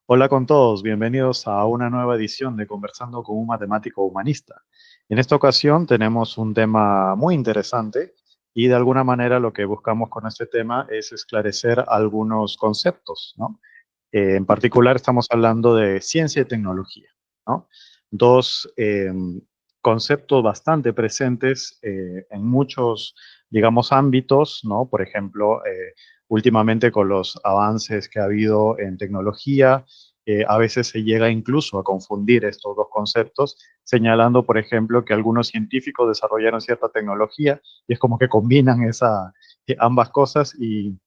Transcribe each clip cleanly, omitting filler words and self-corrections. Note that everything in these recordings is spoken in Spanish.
Hola con todos, bienvenidos a una nueva edición de Conversando con un matemático humanista. En esta ocasión tenemos un tema muy interesante y de alguna manera lo que buscamos con este tema es esclarecer algunos conceptos, ¿no? En particular estamos hablando de ciencia y tecnología, ¿no? Dos conceptos bastante presentes en muchos, digamos, ámbitos, ¿no? Por ejemplo, últimamente con los avances que ha habido en tecnología, a veces se llega incluso a confundir estos dos conceptos, señalando, por ejemplo, que algunos científicos desarrollaron cierta tecnología y es como que combinan ambas cosas y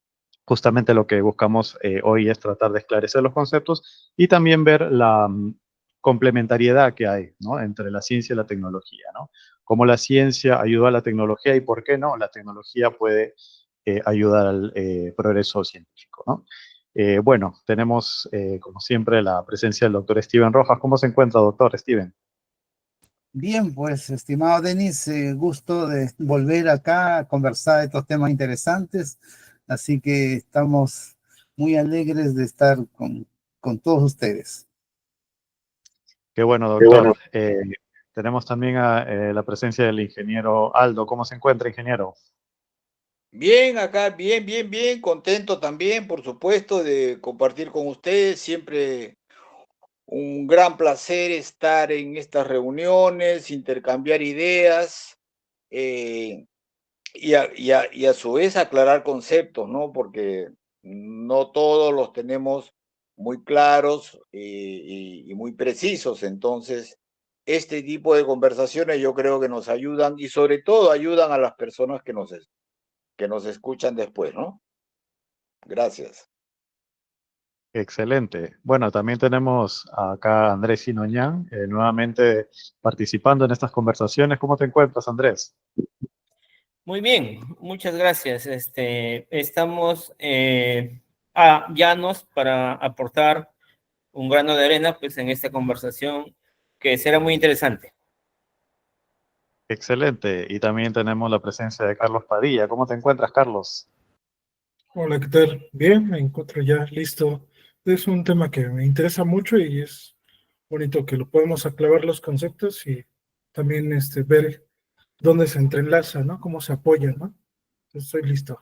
justamente lo que buscamos hoy es tratar de esclarecer los conceptos y también ver la complementariedad que hay, ¿no? Entre la ciencia y la tecnología, ¿no? Cómo la ciencia ayuda a la tecnología y por qué no, la tecnología puede ayudar al progreso científico, ¿no? Bueno, tenemos como siempre la presencia del doctor Steven Rojas. ¿Cómo se encuentra, doctor Steven? Bien, pues, estimado Denis, gusto de volver acá a conversar de estos temas interesantes, así que estamos muy alegres de estar con todos ustedes. Qué bueno, Qué doctor. bueno. Tenemos también la presencia del ingeniero Aldo. ¿Cómo se encuentra, ingeniero? Bien, acá, bien, bien, bien, contento también, por supuesto, de compartir con ustedes. Siempre un gran placer estar en estas reuniones, intercambiar ideas eh, y a su vez aclarar conceptos, ¿no? Porque no todos los tenemos muy claros y muy precisos. Entonces, este tipo de conversaciones yo creo que nos ayudan y sobre todo ayudan a las personas que nos escuchan después, ¿no? Gracias. Excelente. Bueno, también tenemos acá a Andrés Sinoñán, nuevamente participando en estas conversaciones. ¿Cómo te encuentras, Andrés? Muy bien, muchas gracias. Estamos llanos para aportar un grano de arena pues, en esta conversación que será muy interesante. Excelente. Y también tenemos la presencia de Carlos Padilla. ¿Cómo te encuentras, Carlos? Hola, ¿qué tal? Bien, me encuentro ya listo. Es un tema que me interesa mucho y es bonito que lo podemos aclarar los conceptos y también ver dónde se entrelaza, ¿no? Cómo se apoyan, ¿no? Estoy listo.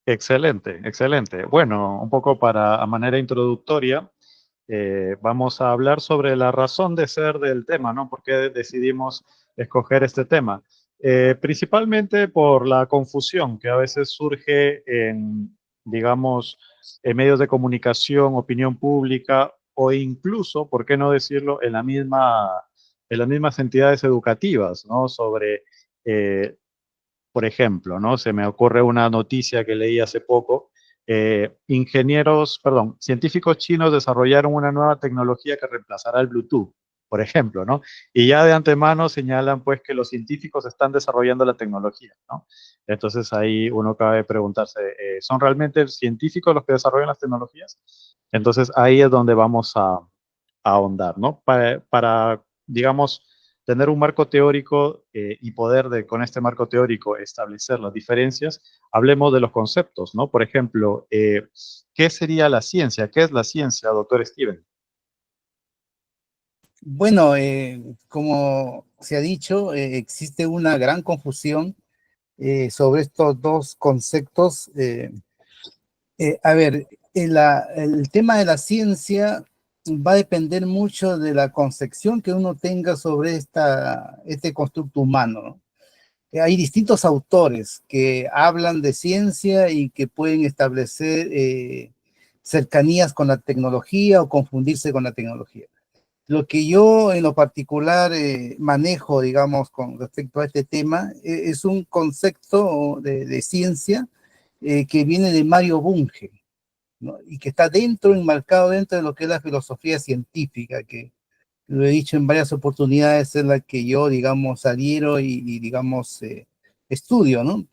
Excelente, excelente. Bueno, un poco a manera introductoria, vamos a hablar sobre la razón de ser del tema, ¿no? ¿Por qué decidimos escoger este tema? Principalmente por la confusión que a veces surge en, digamos, en medios de comunicación, opinión pública o incluso, ¿por qué no decirlo?, en las mismas entidades educativas, ¿no? Sobre por ejemplo, ¿no? Se me ocurre una noticia que leí hace poco. Científicos chinos desarrollaron una nueva tecnología que reemplazará el Bluetooth, por ejemplo, ¿no? Y ya de antemano señalan, pues, que los científicos están desarrollando la tecnología, ¿no? Entonces ahí uno cabe preguntarse, ¿son realmente científicos los que desarrollan las tecnologías? Entonces ahí es donde vamos a ahondar, ¿no? Digamos, tener un marco teórico y poder con este marco teórico establecer las diferencias, hablemos de los conceptos, ¿no? Por ejemplo, ¿qué sería la ciencia? ¿Qué es la ciencia, doctor Steven? Bueno, como se ha dicho, existe una gran confusión sobre estos dos conceptos. A ver, el tema de la ciencia va a depender mucho de la concepción que uno tenga sobre este constructo humano, ¿no? Hay distintos autores que hablan de ciencia y que pueden establecer cercanías con la tecnología o confundirse con la tecnología. Lo que yo en lo particular manejo, digamos, con respecto a este tema, es un concepto de ciencia que viene de Mario Bunge, ¿no? Y que está enmarcado dentro de lo que es la filosofía científica, que lo he dicho en varias oportunidades, es la que yo, digamos, adhiero y digamos, estudio, ¿no?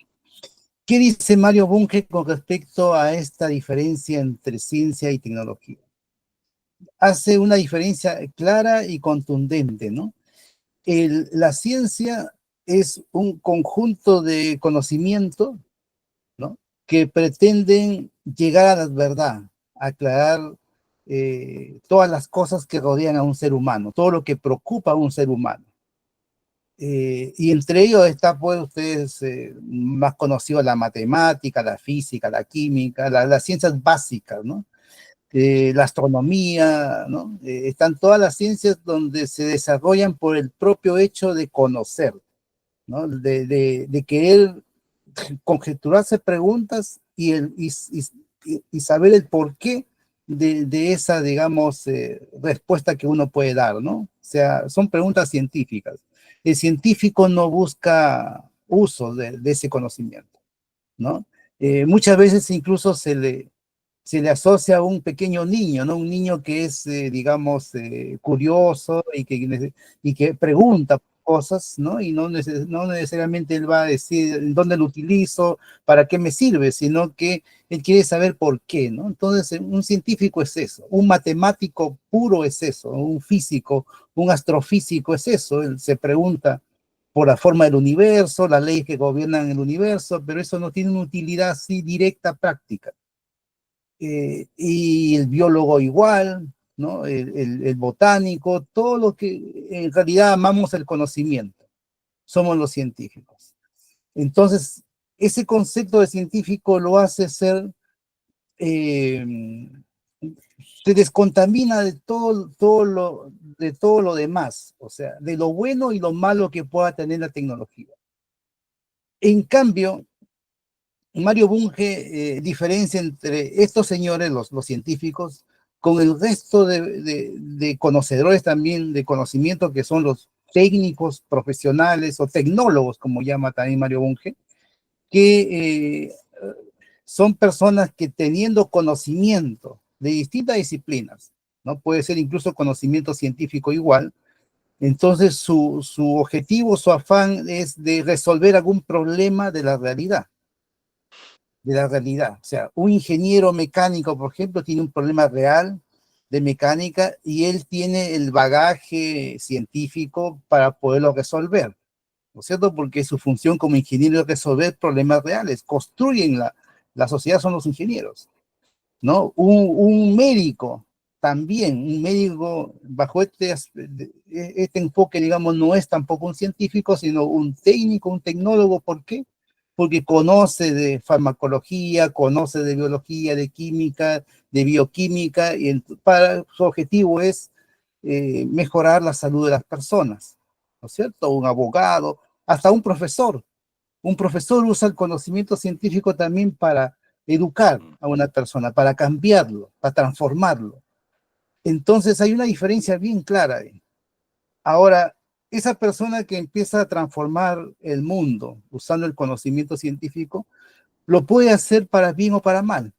¿Qué dice Mario Bunge con respecto a esta diferencia entre ciencia y tecnología? Hace una diferencia clara y contundente, ¿no? La ciencia es un conjunto de conocimiento, ¿no? Que pretenden llegar a la verdad, aclarar todas las cosas que rodean a un ser humano, todo lo que preocupa a un ser humano. Y entre ellos está, pues, ustedes más conocido la matemática, la física, la química, las ciencias básicas, ¿no? La astronomía, ¿no? Están todas las ciencias donde se desarrollan por el propio hecho de conocer, ¿no? De querer conjeturarse preguntas y saber el porqué de esa, digamos, respuesta que uno puede dar, ¿no? O sea, son preguntas científicas. El científico no busca uso de ese conocimiento, ¿no? Muchas veces incluso se le asocia a un pequeño niño, ¿no? Un niño que es, digamos, curioso y que pregunta cosas, ¿no? Y no necesariamente él va a decir dónde lo utilizo, para qué me sirve, sino que él quiere saber por qué, ¿no? Entonces, un científico es eso, un matemático puro es eso, un físico, un astrofísico es eso, él se pregunta por la forma del universo, las leyes que gobiernan el universo, pero eso no tiene una utilidad así directa, práctica. Y el biólogo igual, ¿no? El botánico, todo lo que en realidad amamos el conocimiento, somos los científicos. Entonces, ese concepto de científico lo hace ser, se descontamina de de todo lo demás, o sea, de lo bueno y lo malo que pueda tener la tecnología. En cambio, Mario Bunge diferencia entre estos señores, los científicos, con el resto de conocedores también de conocimiento, que son los técnicos profesionales o tecnólogos, como llama también Mario Bunge, que son personas que teniendo conocimiento de distintas disciplinas, ¿no? Puede ser incluso conocimiento científico igual, entonces su objetivo, su afán es de resolver algún problema de la realidad. O sea, un ingeniero mecánico, por ejemplo, tiene un problema real de mecánica y él tiene el bagaje científico para poderlo resolver, ¿no es cierto? Porque su función como ingeniero es resolver problemas reales, construyen la sociedad, son los ingenieros, ¿no? Un médico también, un médico bajo este enfoque, digamos, no es tampoco un científico, sino un técnico, un tecnólogo. ¿Por qué? Porque conoce de farmacología, conoce de biología, de química, de bioquímica, y para su objetivo es mejorar la salud de las personas, ¿no es cierto? Un abogado, hasta un profesor. Un profesor usa el conocimiento científico también para educar a una persona, para cambiarlo, para transformarlo. Entonces hay una diferencia bien clara ahí. Ahora, esa persona que empieza a transformar el mundo usando el conocimiento científico, lo puede hacer para bien o para mal,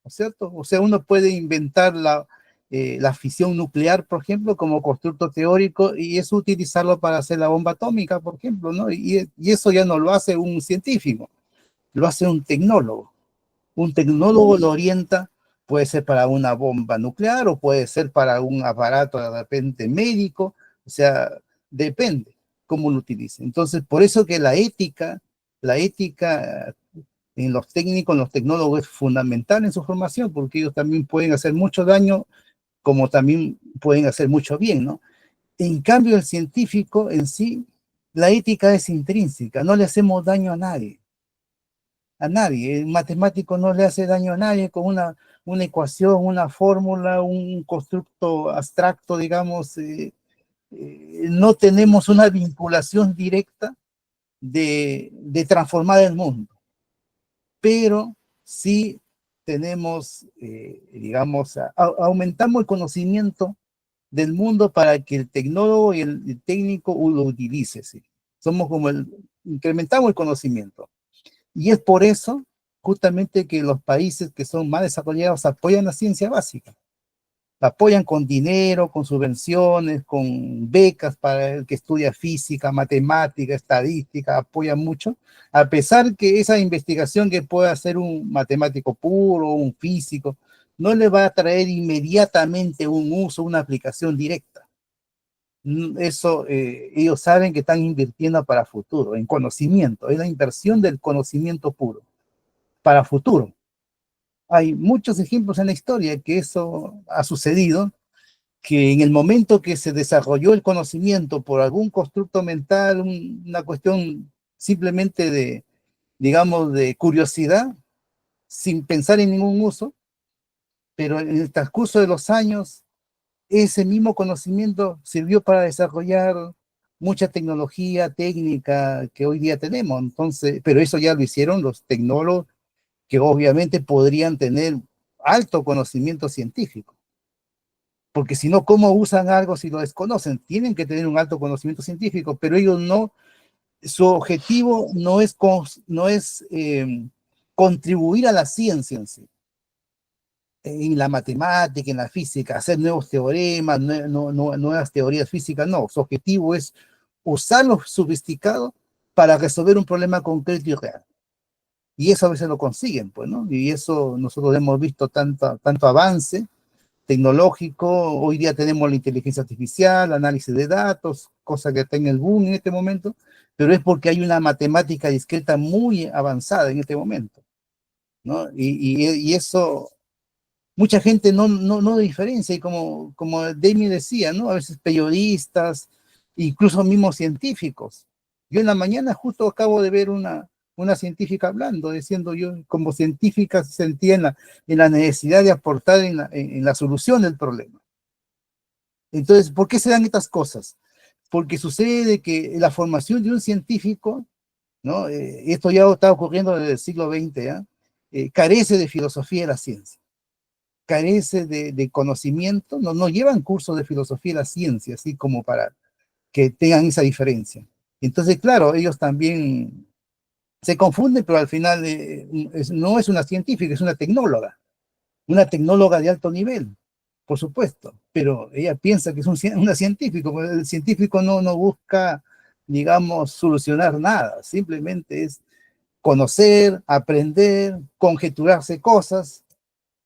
¿no es cierto? O sea, uno puede inventar la fisión nuclear, por ejemplo, como constructo teórico, y eso utilizarlo para hacer la bomba atómica, por ejemplo, ¿no? Y eso ya no lo hace un científico, lo hace un tecnólogo. Un tecnólogo lo orienta, puede ser para una bomba nuclear o puede ser para un aparato de repente médico, o sea, depende cómo lo utilice. Entonces, por eso que la ética en los técnicos, en los tecnólogos es fundamental en su formación, porque ellos también pueden hacer mucho daño, como también pueden hacer mucho bien, ¿no? En cambio, el científico en sí, la ética es intrínseca, no le hacemos daño a nadie. A nadie. El matemático no le hace daño a nadie con una ecuación, una fórmula, un constructo abstracto, digamos. No tenemos una vinculación directa de transformar el mundo, pero sí tenemos, digamos, aumentamos el conocimiento del mundo para que el tecnólogo y el técnico lo utilice. ¿Sí? Somos como incrementamos el conocimiento. Y es por eso, justamente, que los países que son más desarrollados apoyan la ciencia básica. La apoyan con dinero, con subvenciones, con becas para el que estudia física, matemática, estadística, apoyan mucho, a pesar que esa investigación que puede hacer un matemático puro, un físico, no le va a traer inmediatamente un uso, una aplicación directa. Eso, ellos saben que están invirtiendo para futuro, en conocimiento, es la inversión del conocimiento puro, para futuro. Hay muchos ejemplos en la historia que eso ha sucedido, que en el momento que se desarrolló el conocimiento por algún constructo mental, una cuestión simplemente de, digamos, de curiosidad, sin pensar en ningún uso, pero en el transcurso de los años, ese mismo conocimiento sirvió para desarrollar mucha tecnología técnica que hoy día tenemos. Entonces, pero eso ya lo hicieron los tecnólogos que obviamente podrían tener alto conocimiento científico. Porque si no, ¿cómo usan algo si lo desconocen? Tienen que tener un alto conocimiento científico, pero ellos no, su objetivo no es contribuir a la ciencia en sí, en la matemática, en la física, hacer nuevos teoremas, nuevas teorías físicas, no, su objetivo es usar lo sofisticado para resolver un problema concreto y real. Y eso a veces lo consiguen, pues, ¿no? Y eso nosotros hemos visto tanto avance tecnológico. Hoy día tenemos la inteligencia artificial, análisis de datos, cosa que está en el boom en este momento, pero es porque hay una matemática discreta muy avanzada en este momento, ¿no? Y eso, mucha gente no diferencia, y como Demi decía, ¿no? A veces periodistas, incluso mismos científicos. Yo en la mañana justo acabo de ver una científica hablando, diciendo yo como científica se sentía en la necesidad de aportar en la solución del problema. Entonces, ¿por qué se dan estas cosas? Porque sucede que la formación de un científico, ¿no? Esto ya está ocurriendo desde el siglo XX, ¿ya? Carece de filosofía de la ciencia, carece de conocimiento, no llevan cursos de filosofía de la ciencia, así como para que tengan esa diferencia. Entonces, claro, ellos también se confunden, pero al final no es una científica, es una tecnóloga de alto nivel, por supuesto, pero ella piensa que es una científica. El científico no busca, digamos, solucionar nada, simplemente es conocer, aprender, conjeturarse cosas,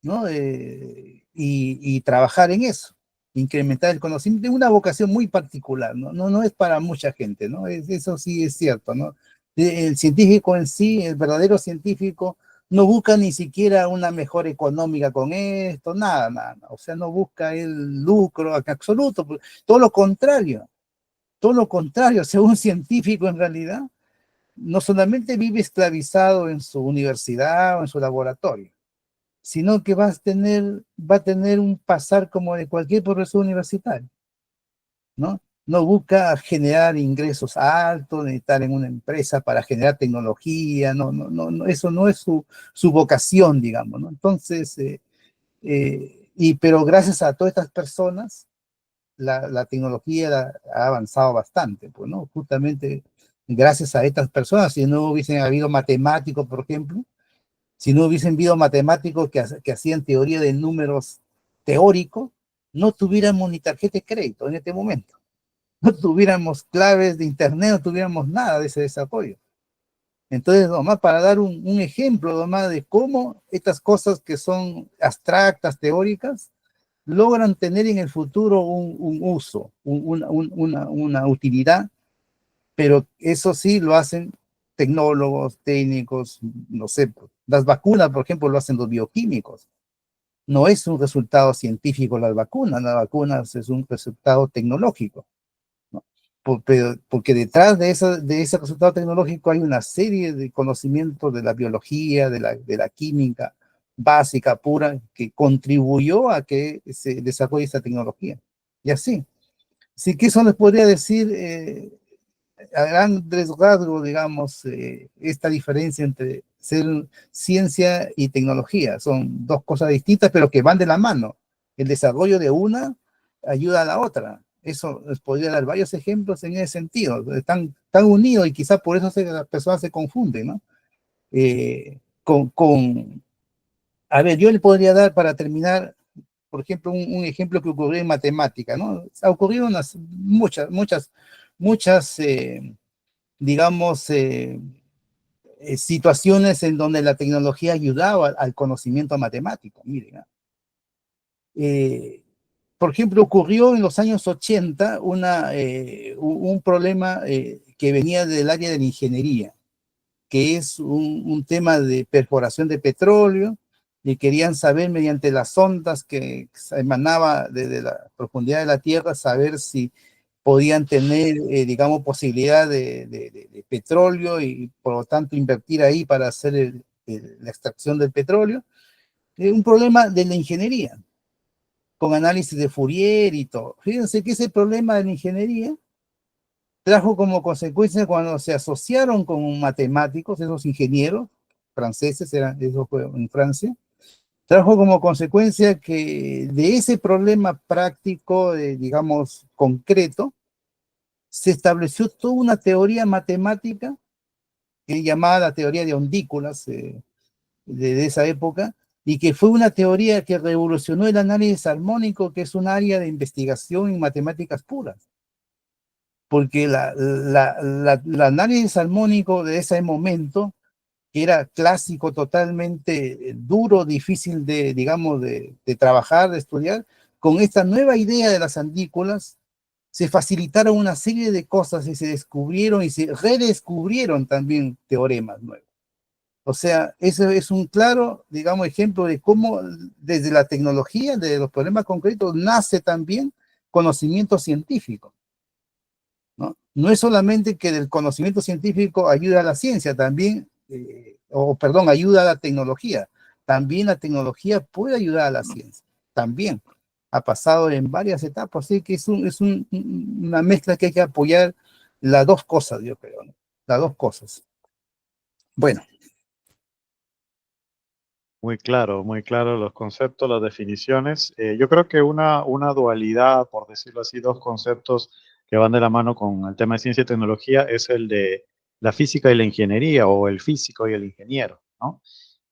¿no? Y trabajar en eso, incrementar el conocimiento, es una vocación muy particular, no es para mucha gente, ¿no? Eso sí es cierto, ¿no? El científico en sí, el verdadero científico, no busca ni siquiera una mejora económica con esto, nada, o sea, no busca el lucro en absoluto, todo lo contrario, ser un científico en realidad, no solamente vive esclavizado en su universidad o en su laboratorio, sino que va a tener un pasar como de cualquier profesor universitario, ¿no? No busca generar ingresos altos, ni estar en una empresa para generar tecnología, eso no es su vocación, digamos, ¿no? Entonces, pero gracias a todas estas personas, la tecnología ha avanzado bastante, pues, ¿no? Justamente gracias a estas personas, si no hubiesen habido matemáticos, por ejemplo, si no hubiesen habido matemáticos que hacían teoría de números teóricos, no tuviéramos ni tarjeta de crédito en este momento. No tuviéramos claves de internet, no tuviéramos nada de ese desarrollo. Entonces, nomás para dar un ejemplo nomás de cómo estas cosas que son abstractas, teóricas, logran tener en el futuro un uso, una utilidad, pero eso sí lo hacen tecnólogos, técnicos, no sé, las vacunas, por ejemplo, lo hacen los bioquímicos. No es un resultado científico las vacunas es un resultado tecnológico, ¿no? Porque detrás de ese resultado tecnológico hay una serie de conocimientos de la biología, de la química básica, pura, que contribuyó a que se desarrolle esta tecnología. Y así. Así que eso les podría decir a grandes rasgos, digamos, esta diferencia entre ser ciencia y tecnología. Son dos cosas distintas, pero que van de la mano. El desarrollo de una ayuda a la otra. Eso les podría dar varios ejemplos en ese sentido. Están unidos y quizás por eso las personas se confunden, ¿no? A ver, yo le podría dar para terminar, por ejemplo, un ejemplo que ocurrió en matemática, ¿no? Ha ocurrido muchas digamos, situaciones en donde la tecnología ayudaba al conocimiento matemático. Miren, por ejemplo, ocurrió en los años 80 un problema que venía del área de la ingeniería, que es un tema de perforación de petróleo, y querían saber mediante las ondas que emanaba desde la profundidad de la Tierra, saber si podían tener, digamos, posibilidad de petróleo y por lo tanto invertir ahí para hacer la extracción del petróleo. Un problema de la ingeniería, con análisis de Fourier y todo. Fíjense que ese problema de la ingeniería trajo como consecuencia cuando se asociaron con matemáticos, esos ingenieros franceses, eso fue en Francia, trajo como consecuencia que de ese problema práctico, digamos, concreto, se estableció toda una teoría matemática que es llamada la teoría de ondículas de esa época, y que fue una teoría que revolucionó el análisis armónico, que es un área de investigación en matemáticas puras. Porque el análisis armónico de ese momento, que era clásico, totalmente duro, difícil de, digamos, de trabajar, de estudiar, con esta nueva idea de las andículas, se facilitaron una serie de cosas y se descubrieron y se redescubrieron también teoremas nuevos. O sea, eso es un claro, digamos, ejemplo de cómo desde la tecnología, de los problemas concretos, nace también conocimiento científico, ¿no? No es solamente que del conocimiento científico ayuda a la ciencia, también, ayuda a la tecnología. También la tecnología puede ayudar a la ciencia, también. Ha pasado en varias etapas, así que es una mezcla que hay que apoyar las dos cosas, yo creo, ¿no? Las dos cosas. Bueno. Muy claro los conceptos, las definiciones. Yo creo que una dualidad, por decirlo así, dos conceptos que van de la mano con el tema de ciencia y tecnología es el de la física y la ingeniería, o el físico y el ingeniero, ¿no?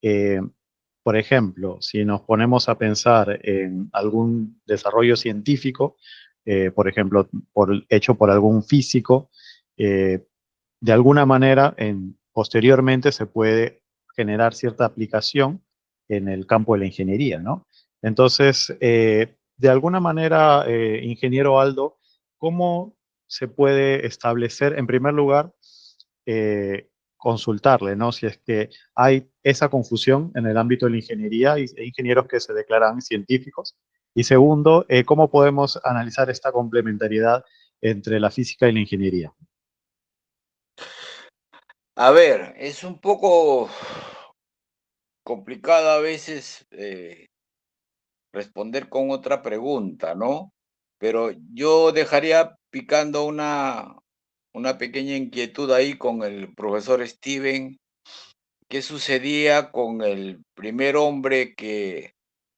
Eh, por ejemplo, si nos ponemos a pensar en algún desarrollo científico, por ejemplo, hecho por algún físico, eh, de alguna manera, posteriormente se puede generar cierta aplicación en el campo de la ingeniería, ¿no? Entonces, de alguna manera, ingeniero Aldo, ¿cómo se puede establecer, en primer lugar, consultarle, ¿no? Si es que hay esa confusión en el ámbito de la ingeniería y ingenieros que se declaran científicos. Y segundo, ¿cómo podemos analizar esta complementariedad entre la física y la ingeniería? A ver, es un poco complicado a veces responder con otra pregunta, ¿no? Pero yo dejaría picando una pequeña inquietud ahí con el profesor Steven. ¿Qué sucedía con el primer hombre que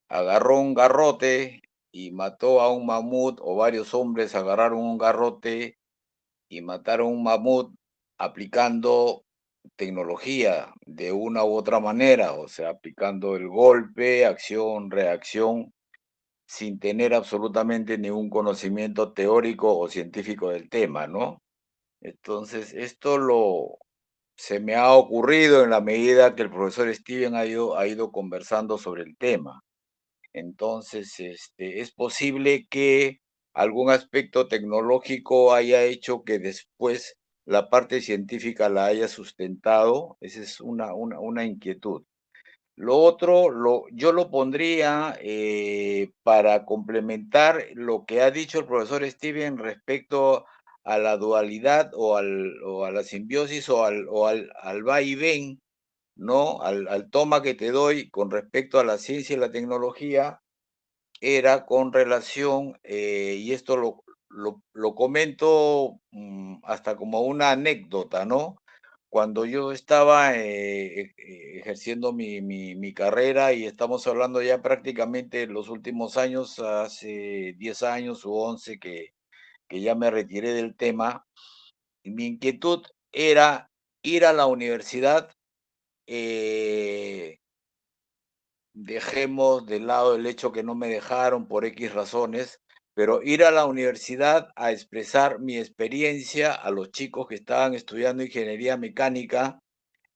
agarró un garrote y mató a un mamut, o varios hombres agarraron un garrote y mataron un mamut aplicando tecnología de una u otra manera, o sea, aplicando el golpe, acción, reacción, sin tener absolutamente ningún conocimiento teórico o científico del tema, ¿no? Entonces, se me ha ocurrido en la medida que el profesor Steven ha ido conversando sobre el tema. Entonces, es posible que algún aspecto tecnológico haya hecho que después la parte científica la haya sustentado. Esa es una inquietud. Lo otro, yo lo pondría para complementar lo que ha dicho el profesor Steven respecto a la dualidad o a la simbiosis al va y ven, ¿no? Al toma que te doy con respecto a la ciencia y la tecnología, era con relación, y esto lo comento hasta como una anécdota, ¿no? Cuando yo estaba ejerciendo mi carrera, y estamos hablando ya prácticamente de los últimos años, hace 10 años u 11 que ya me retiré del tema, mi inquietud era ir a la universidad. Dejemos de lado el hecho que no me dejaron por X razones, pero ir a la universidad a expresar mi experiencia a los chicos que estaban estudiando ingeniería mecánica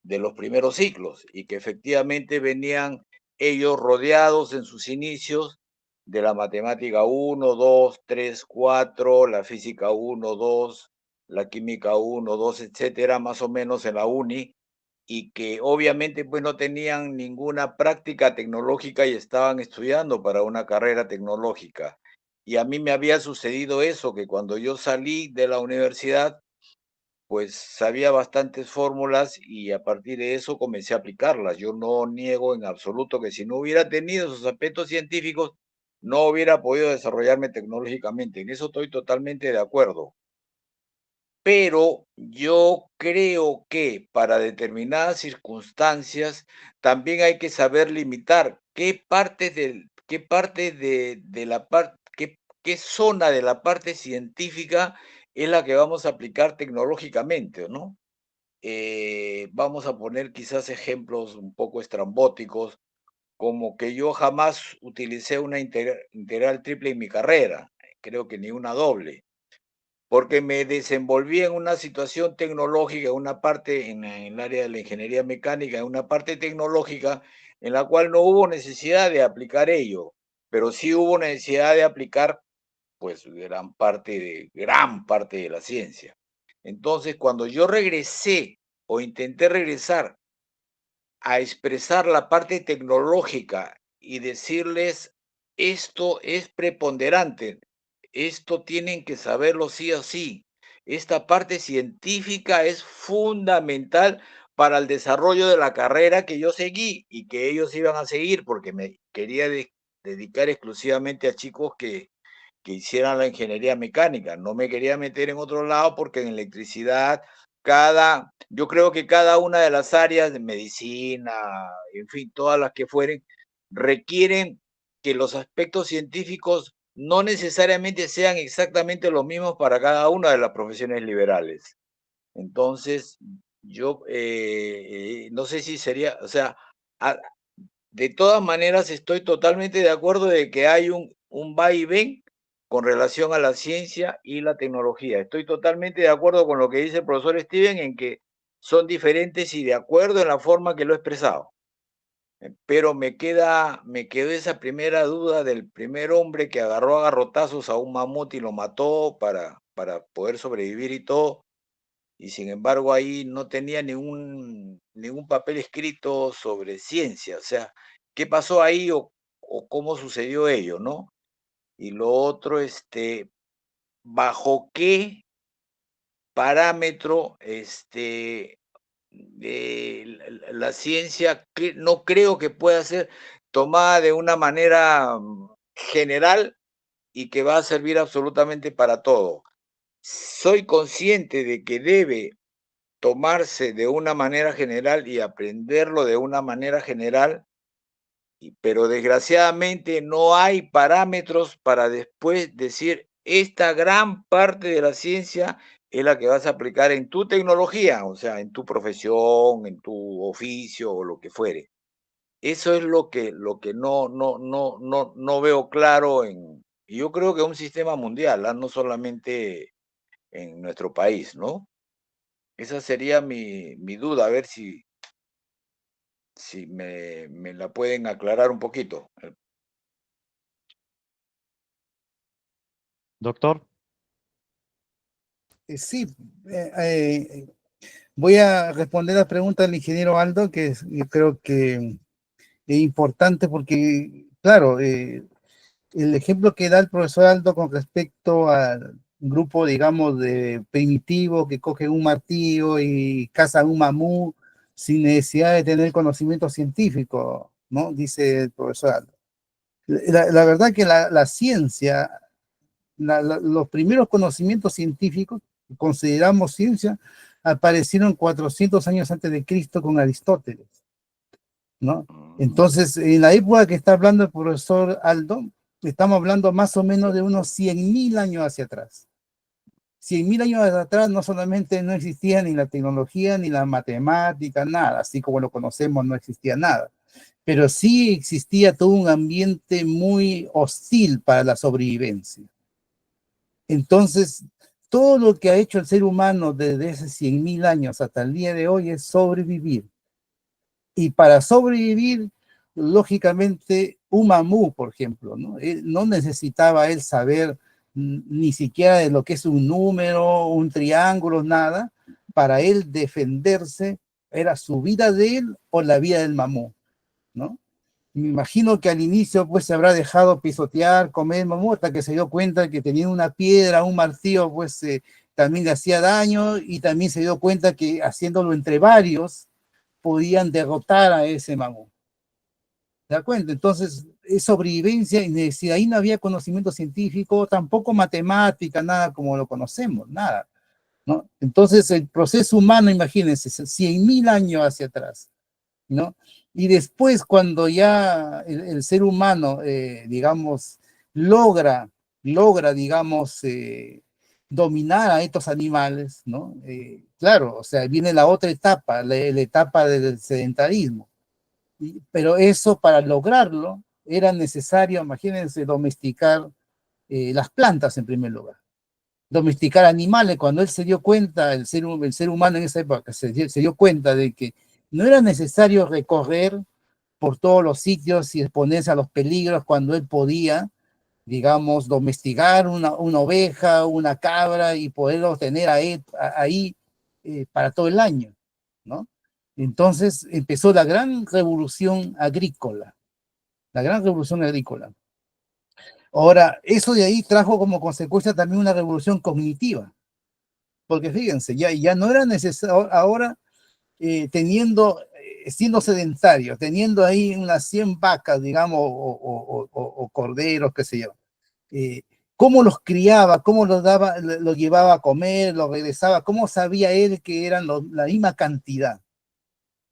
de los primeros ciclos, y que efectivamente venían ellos rodeados en sus inicios de la matemática 1, 2, 3, 4, la física 1, 2, la química 1, 2, etcétera, más o menos en la uni, y que obviamente pues no tenían ninguna práctica tecnológica y estaban estudiando para una carrera tecnológica. Y a mí me había sucedido eso, que cuando yo salí de la universidad, pues sabía bastantes fórmulas y a partir de eso comencé a aplicarlas. Yo no niego en absoluto que si no hubiera tenido esos aspectos científicos, no hubiera podido desarrollarme tecnológicamente. En eso estoy totalmente de acuerdo. Pero yo creo que para determinadas circunstancias también hay que saber limitar qué parte de la parte, qué zona de la parte científica es la que vamos a aplicar tecnológicamente, ¿no? Vamos a poner quizás ejemplos un poco estrambóticos, como que yo jamás utilicé una integral triple en mi carrera, creo que ni una doble porque me desenvolví en una situación tecnológica, una parte en el área de la ingeniería mecánica, en una parte tecnológica en la cual no hubo necesidad de aplicar ello, pero sí hubo necesidad de aplicar pues gran parte de la ciencia. Entonces, cuando yo regresé o intenté regresar a expresar la parte tecnológica y decirles, esto es preponderante, esto tienen que saberlo sí o sí. Esta parte científica es fundamental para el desarrollo de la carrera que yo seguí y que ellos iban a seguir, porque me quería dedicar exclusivamente a chicos que hicieran la ingeniería mecánica. No me quería meter en otro lado porque en electricidad, yo creo que cada una de las áreas de medicina, en fin, todas las que fueren, requieren que los aspectos científicos no necesariamente sean exactamente los mismos para cada una de las profesiones liberales. Entonces, yo no sé si sería, o sea, a- de todas maneras estoy totalmente de acuerdo de que hay un va y ven con relación a la ciencia y la tecnología. Estoy totalmente de acuerdo con lo que dice el profesor Steven en que son diferentes y de acuerdo en la forma que lo he expresado. Pero me quedó esa primera duda del primer hombre que agarró a garrotazos a un mamut y lo mató para poder sobrevivir y todo y sin embargo ahí no tenía ningún papel escrito sobre ciencia, o sea, ¿qué pasó ahí o cómo sucedió ello, no? Y lo otro, ¿bajo qué parámetro, la ciencia no creo que pueda ser tomada de una manera general y que va a servir absolutamente para todo? Soy consciente de que debe tomarse de una manera general y aprenderlo de una manera general, pero desgraciadamente no hay parámetros para después decir, esta gran parte de la ciencia es la que vas a aplicar en tu tecnología, o sea, en tu profesión, en tu oficio o lo que fuere. Eso es lo que no veo claro y yo creo que un sistema mundial, no solamente en nuestro país, ¿no? Esa sería mi duda, a ver si me la pueden aclarar un poquito. Doctor, Sí, voy a responder la pregunta del ingeniero Aldo, yo creo que es importante porque, claro, el ejemplo que da el profesor Aldo con respecto al grupo, digamos, de primitivo que cogen un martillo y cazan un mamú sin necesidad de tener conocimiento científico, ¿no? Dice el profesor Aldo. La verdad que la ciencia, los primeros conocimientos científicos, que consideramos ciencia, aparecieron 400 años antes de Cristo con Aristóteles, ¿no? Entonces, en la época que está hablando el profesor Aldo, estamos hablando más o menos de unos 100.000 años hacia atrás. 100.000 años hacia atrás no solamente no existía ni la tecnología, ni la matemática, nada, así como lo conocemos no existía nada, pero sí existía todo un ambiente muy hostil para la sobrevivencia. Entonces, todo lo que ha hecho el ser humano desde esos 100.000 años hasta el día de hoy es sobrevivir. Y para sobrevivir, lógicamente, un mamú, por ejemplo, ¿no? No necesitaba él saber ni siquiera de lo que es un número, un triángulo, nada, para él defenderse era su vida de él o la vida del mamú, ¿no? Me imagino que al inicio pues se habrá dejado pisotear, comer mamú, hasta que se dio cuenta que tenía una piedra, un martillo, pues también le hacía daño, y también se dio cuenta que haciéndolo entre varios podían derrotar a ese mamú. ¿Te das cuenta? Entonces, es sobrevivencia, y si ahí no había conocimiento científico, tampoco matemática, nada como lo conocemos, nada, ¿no? Entonces, el proceso humano, imagínense, 100.000 años hacia atrás, ¿no? Y después, cuando ya el ser humano, digamos, digamos, dominar a estos animales, ¿no? Claro, o sea, viene la otra etapa, la etapa del sedentarismo. Pero eso, para lograrlo, era necesario, imagínense, domesticar las plantas en primer lugar. Domesticar animales. Cuando él se dio cuenta, el ser humano en esa época se dio cuenta de que no era necesario recorrer por todos los sitios y exponerse a los peligros, cuando él podía, digamos, domesticar una oveja, una cabra, y poderlos tener ahí para todo el año, ¿no? Entonces empezó la gran revolución agrícola, la gran revolución agrícola. Ahora, eso de ahí trajo como consecuencia también una revolución cognitiva, porque fíjense, ya no era necesario, ahora siendo sedentario, teniendo ahí unas 100 vacas, digamos, o corderos, qué sé yo, cómo los criaba, cómo los daba, los llevaba a comer, los regresaba, cómo sabía él que eran la misma cantidad.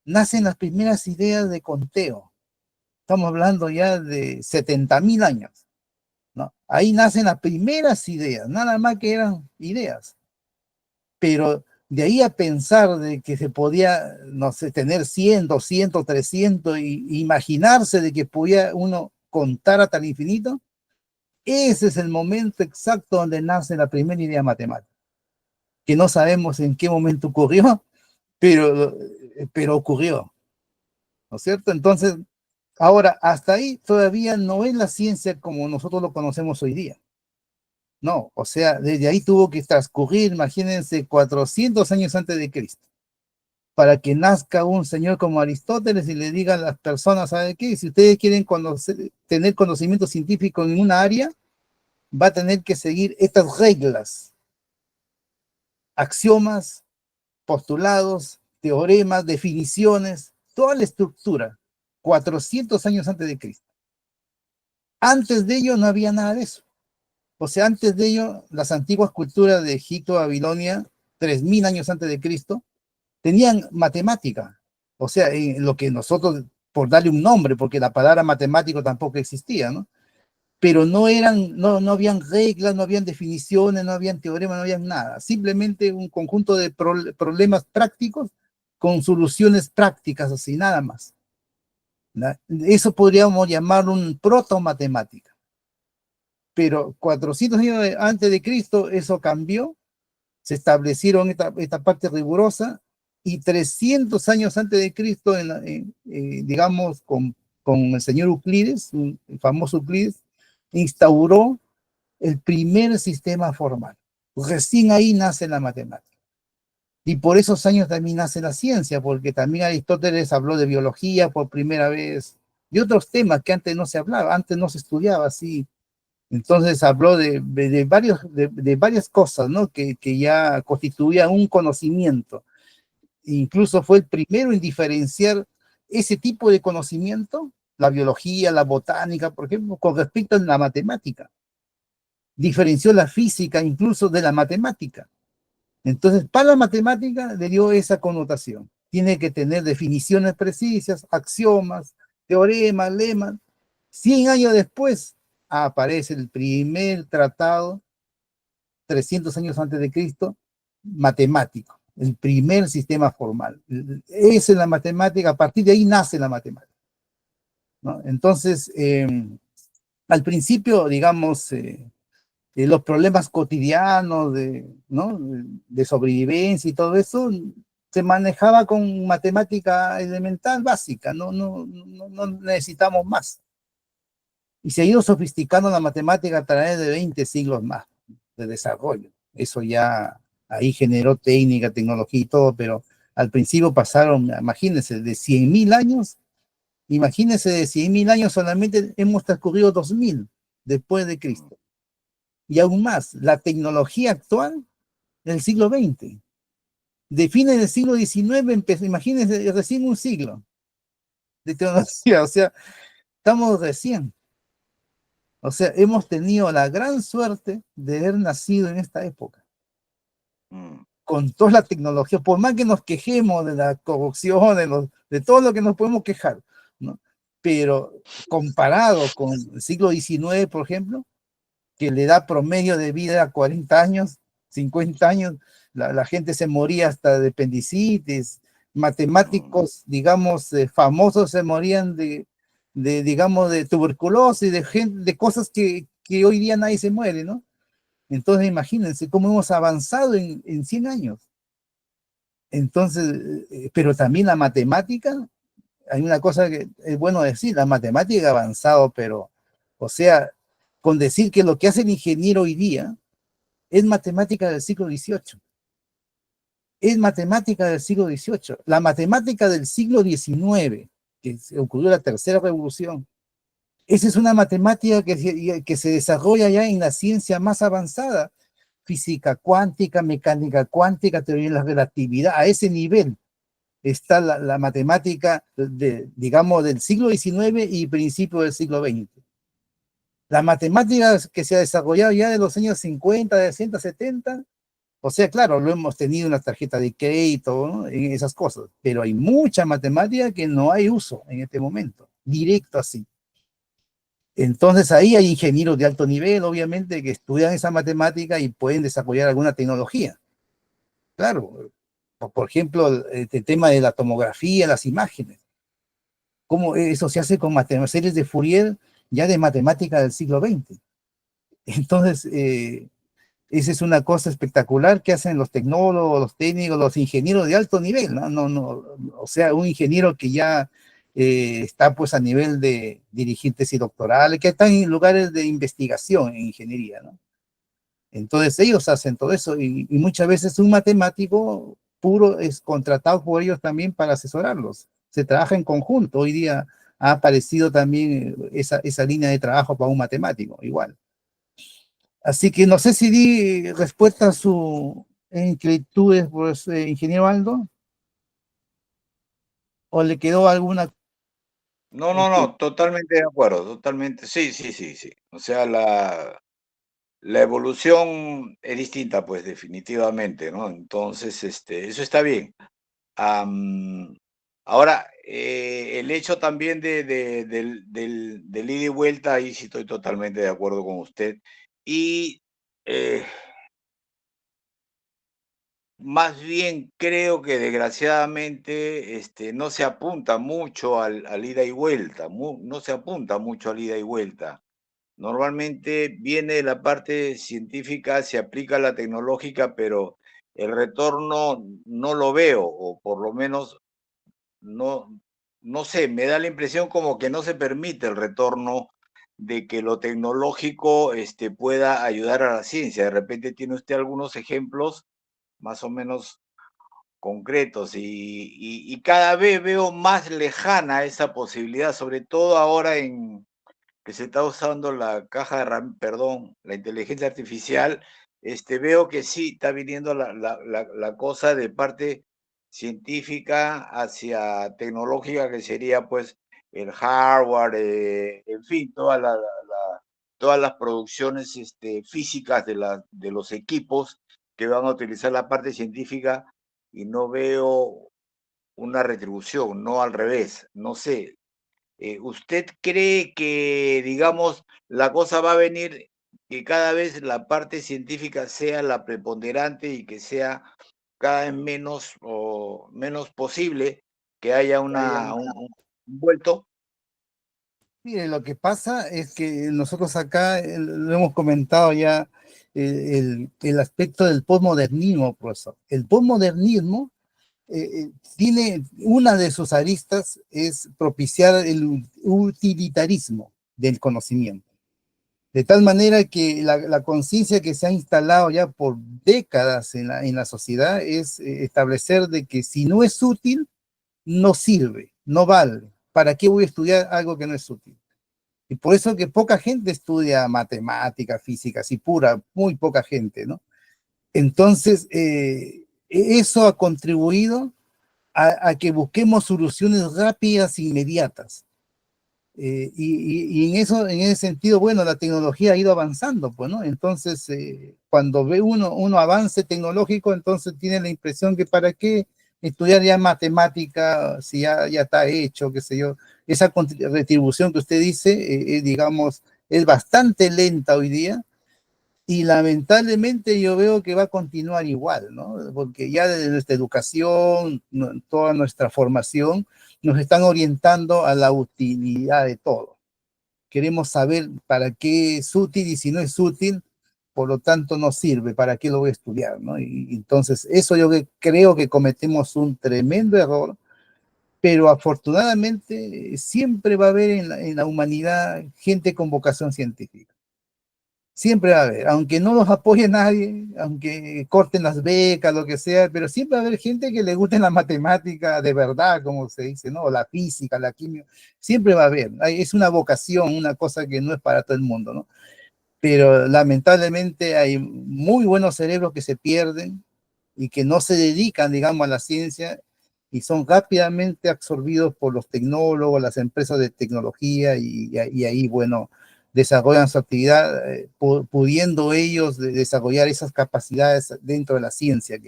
Nacen las primeras ideas de conteo. Estamos hablando ya de 70.000 años, ¿no? Ahí nacen las primeras ideas, nada más que eran ideas. Pero de ahí a pensar de que se podía, no sé, tener 100, 200, 300, y imaginarse de que podía uno contar hasta el infinito, ese es el momento exacto donde nace la primera idea matemática, que no sabemos en qué momento ocurrió, pero ocurrió, ¿no es cierto? Entonces, ahora, hasta ahí todavía no es la ciencia como nosotros lo conocemos hoy día. No, o sea, desde ahí tuvo que transcurrir, imagínense, 400 años antes de Cristo, para que nazca un señor como Aristóteles y le diga a las personas, ¿sabe qué? Si ustedes quieren tener conocimiento científico en una área, va a tener que seguir estas reglas, axiomas, postulados, teoremas, definiciones, toda la estructura, 400 años antes de Cristo. Antes de ello no había nada de eso. O sea, antes de ello, las antiguas culturas de Egipto, Babilonia, 3.000 años antes de Cristo, tenían matemática. O sea, lo que nosotros, por darle un nombre, porque la palabra matemático tampoco existía, ¿no? Pero no habían reglas, no habían definiciones, no habían teoremas, no habían nada. Simplemente un conjunto de problemas prácticos con soluciones prácticas, así, nada más. Eso podríamos llamar un proto-matemática. Pero 400 años antes de Cristo eso cambió, se establecieron esta parte rigurosa, y 300 años antes de Cristo, digamos, con el señor Euclides, el famoso Euclides, instauró el primer sistema formal. Recién ahí nace la matemática. Y por esos años también nace la ciencia, porque también Aristóteles habló de biología por primera vez, y otros temas que antes no se hablaba, antes no se estudiaba así. Entonces habló de varias cosas, ¿no? Que ya constituían un conocimiento. Incluso fue el primero en diferenciar ese tipo de conocimiento, la biología, la botánica, por ejemplo, con respecto a la matemática. Diferenció la física incluso de la matemática. Entonces, para la matemática le dio esa connotación. Tiene que tener definiciones precisas, axiomas, teoremas, lemas. 100 años después aparece el primer tratado, 300 años antes de Cristo, matemático, el primer sistema formal. Esa es la matemática, a partir de ahí nace la matemática, ¿no? Entonces, al principio, digamos, los problemas cotidianos ¿no? de sobrevivencia y todo eso, se manejaba con matemática elemental básica, no necesitamos más. Y se ha ido sofisticando la matemática a través de 20 siglos más de desarrollo. Eso ya ahí generó técnica, tecnología y todo, pero Al principio pasaron, imagínense, de 100.000 años, imagínense, de 100.000 años solamente hemos transcurrido 2.000 después de Cristo. Y aún más, la tecnología actual del siglo XX. De fines del siglo XIX, imagínense, recién un siglo de tecnología, o sea, estamos recién. O sea, hemos tenido la gran suerte de haber nacido en esta época. Con toda la tecnología, por más que nos quejemos de la corrupción, de todo lo que nos podemos quejar, ¿no? Pero comparado con el siglo XIX, por ejemplo, que le da promedio de vida a 40 años, 50 años, la gente se moría hasta de apendicitis, matemáticos, digamos, famosos se morían digamos, de tuberculosis, de cosas que hoy día nadie se muere, ¿no? Entonces imagínense cómo hemos avanzado en 100 años. Entonces, pero también la matemática, hay una cosa que es bueno decir, la matemática ha avanzado, pero, o sea, con decir que lo que hace el ingeniero hoy día es matemática del siglo XVIII. Es matemática del siglo XVIII. La matemática del siglo XIX, que ocurrió la tercera revolución, esa es una matemática que se desarrolla ya en la ciencia más avanzada, física cuántica, mecánica cuántica, teoría de la relatividad, a ese nivel está la matemática, digamos, del siglo XIX y principio del siglo XX. La matemática que se ha desarrollado ya de los años 50, 60, 70, o sea, claro, lo hemos tenido en la tarjeta de crédito, ¿no? En esas cosas, pero hay mucha matemática que no hay uso en este momento, directo así. Entonces ahí hay ingenieros de alto nivel, obviamente, que estudian esa matemática y pueden desarrollar alguna tecnología. Claro, por ejemplo, el tema de la tomografía, las imágenes. ¿Cómo eso se hace con series de Fourier ya de matemática del siglo XX? Entonces, esa es una cosa espectacular que hacen los tecnólogos, los técnicos, los ingenieros de alto nivel, ¿no? O sea, un ingeniero que ya está pues a nivel de dirigir tesis doctorales, que están en lugares de investigación en ingeniería, ¿no? Entonces ellos hacen todo eso y muchas veces un matemático puro es contratado por ellos también para asesorarlos. Se trabaja en conjunto. Hoy día ha aparecido también esa línea de trabajo para un matemático, igual. Así que no sé si di respuesta a su inquietudes, pues, ingeniero Aldo, o le quedó alguna. No, totalmente de acuerdo, totalmente. Sí. O sea, la evolución es distinta, pues definitivamente, ¿no? Entonces, eso está bien. Ahora, el hecho también del ida y vuelta, ahí sí estoy totalmente de acuerdo con usted. Y más bien creo que desgraciadamente no se apunta mucho al ida y vuelta, no se apunta mucho al ida y vuelta. Normalmente viene de la parte científica, se aplica la tecnológica, pero el retorno no lo veo, o por lo menos no, no sé, me da la impresión como que no se permite el retorno de que lo tecnológico pueda ayudar a la ciencia. De repente tiene usted algunos ejemplos más o menos concretos y cada vez veo más lejana esa posibilidad, sobre todo ahora que se está usando la caja de perdón, la inteligencia artificial. Veo que sí está viniendo la cosa de parte científica hacia tecnológica, que sería pues el hardware, en fin, todas las producciones físicas de los equipos que van a utilizar la parte científica, y no veo una retribución, no al revés, no sé. ¿Usted cree que, digamos, la cosa va a venir, que cada vez la parte científica sea la preponderante y que sea cada vez menos posible que haya un vuelto? Mire, lo que pasa es que nosotros acá lo hemos comentado ya, el aspecto del posmodernismo, profesor. El posmodernismo tiene una de sus aristas, es propiciar el utilitarismo del conocimiento. De tal manera que la conciencia que se ha instalado ya por décadas en la sociedad es establecer de que si no es útil, no sirve, no vale. ¿Para qué voy a estudiar algo que no es útil? Y por eso que poca gente estudia matemática, física, así pura, muy poca gente, ¿no? Entonces, eso ha contribuido a que busquemos soluciones rápidas e inmediatas. Y en ese sentido, bueno, la tecnología ha ido avanzando, pues, ¿no? Entonces, cuando ve uno avance tecnológico, entonces tiene la impresión que para qué estudiar ya matemática si ya está hecho, qué sé yo. Esa retribución que usted dice, digamos, es bastante lenta hoy día, y lamentablemente yo veo que va a continuar igual, ¿no? Porque ya desde nuestra educación, toda nuestra formación, nos están orientando a la utilidad de todo. Queremos saber para qué es útil, y si no es útil, por lo tanto no sirve, ¿para qué lo voy a estudiar, no? Y entonces eso yo creo que cometemos un tremendo error, pero afortunadamente siempre va a haber en la humanidad gente con vocación científica. Siempre va a haber, aunque no los apoye nadie, aunque corten las becas, lo que sea, pero siempre va a haber gente que le guste la matemática de verdad, como se dice, ¿no? La física, la química, siempre va a haber. Es una vocación, una cosa que no es para todo el mundo, ¿no? Pero lamentablemente hay muy buenos cerebros que se pierden y que no se dedican, digamos, a la ciencia, y son rápidamente absorbidos por los tecnólogos, las empresas de tecnología, y ahí, bueno, desarrollan su actividad, pudiendo ellos desarrollar esas capacidades dentro de la ciencia,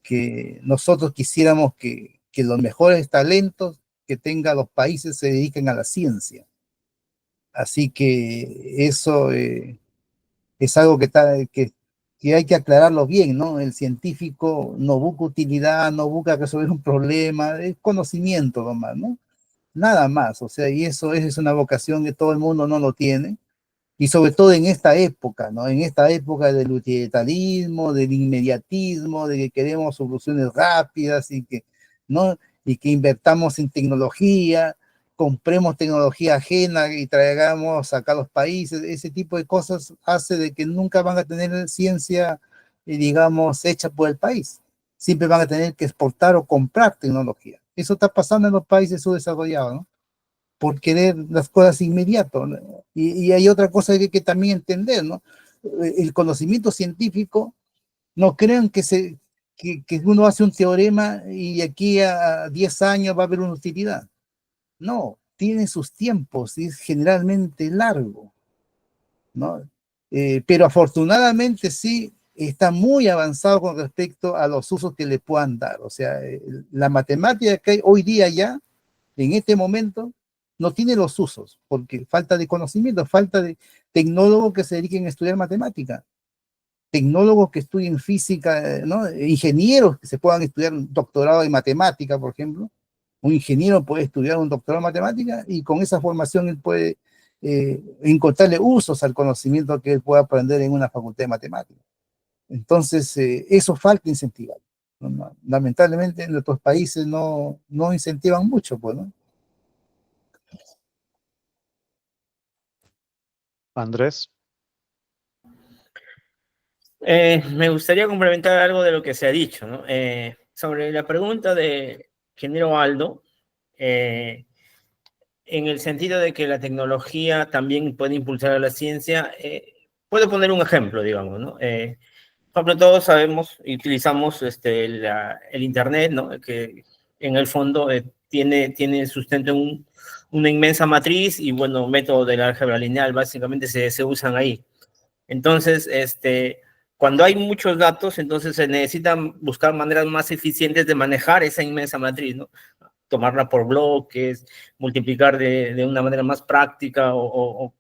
que nosotros quisiéramos que los mejores talentos que tengan los países se dediquen a la ciencia. Así que eso es algo que hay que aclararlo bien, ¿no? El científico no busca utilidad, no busca resolver un problema, es conocimiento nomás, ¿no? Nada más, o sea, y eso es una vocación que todo el mundo no lo tiene, y sobre todo en esta época, ¿no? En esta época del utilitarismo, del inmediatismo, de que queremos soluciones rápidas, ¿no? Y que invertamos en tecnología, compremos tecnología ajena y traigamos acá a los países. Ese tipo de cosas hace de que nunca van a tener ciencia, digamos, hecha por el país. Siempre van a tener que exportar o comprar tecnología. Eso está pasando en los países subdesarrollados, ¿no? Por querer las cosas inmediato, ¿no? Y hay otra cosa que hay que también entender, ¿no? El conocimiento científico, no crean que uno hace un teorema y aquí a 10 años va a haber una utilidad. No, tiene sus tiempos y es generalmente largo, ¿no? Pero afortunadamente sí está muy avanzado con respecto a los usos que le puedan dar. O sea, la matemática que hay hoy día ya, en este momento, no tiene los usos, porque falta de conocimiento, falta de tecnólogos que se dediquen a estudiar matemática, tecnólogos que estudien física, ¿no? Ingenieros que se puedan estudiar un doctorado en matemática, por ejemplo. Un ingeniero puede estudiar un doctorado en matemática y con esa formación él puede encontrarle usos al conocimiento que él pueda aprender en una facultad de matemáticas. Entonces, eso falta incentivar. Lamentablemente, en nuestros países no incentivan mucho, pues, ¿no? Andrés. Me gustaría complementar algo de lo que se ha dicho, ¿no? Sobre la pregunta de ingeniero Aldo, en el sentido de que la tecnología también puede impulsar a la ciencia, puedo poner un ejemplo, digamos, ¿no? Por ejemplo, todos sabemos y utilizamos el Internet, ¿no? Que en el fondo tiene sustento en una inmensa matriz y, bueno, métodos del álgebra lineal básicamente se usan ahí. Entonces, cuando hay muchos datos, entonces se necesitan buscar maneras más eficientes de manejar esa inmensa matriz, ¿no? Tomarla por bloques, multiplicar de una manera más práctica o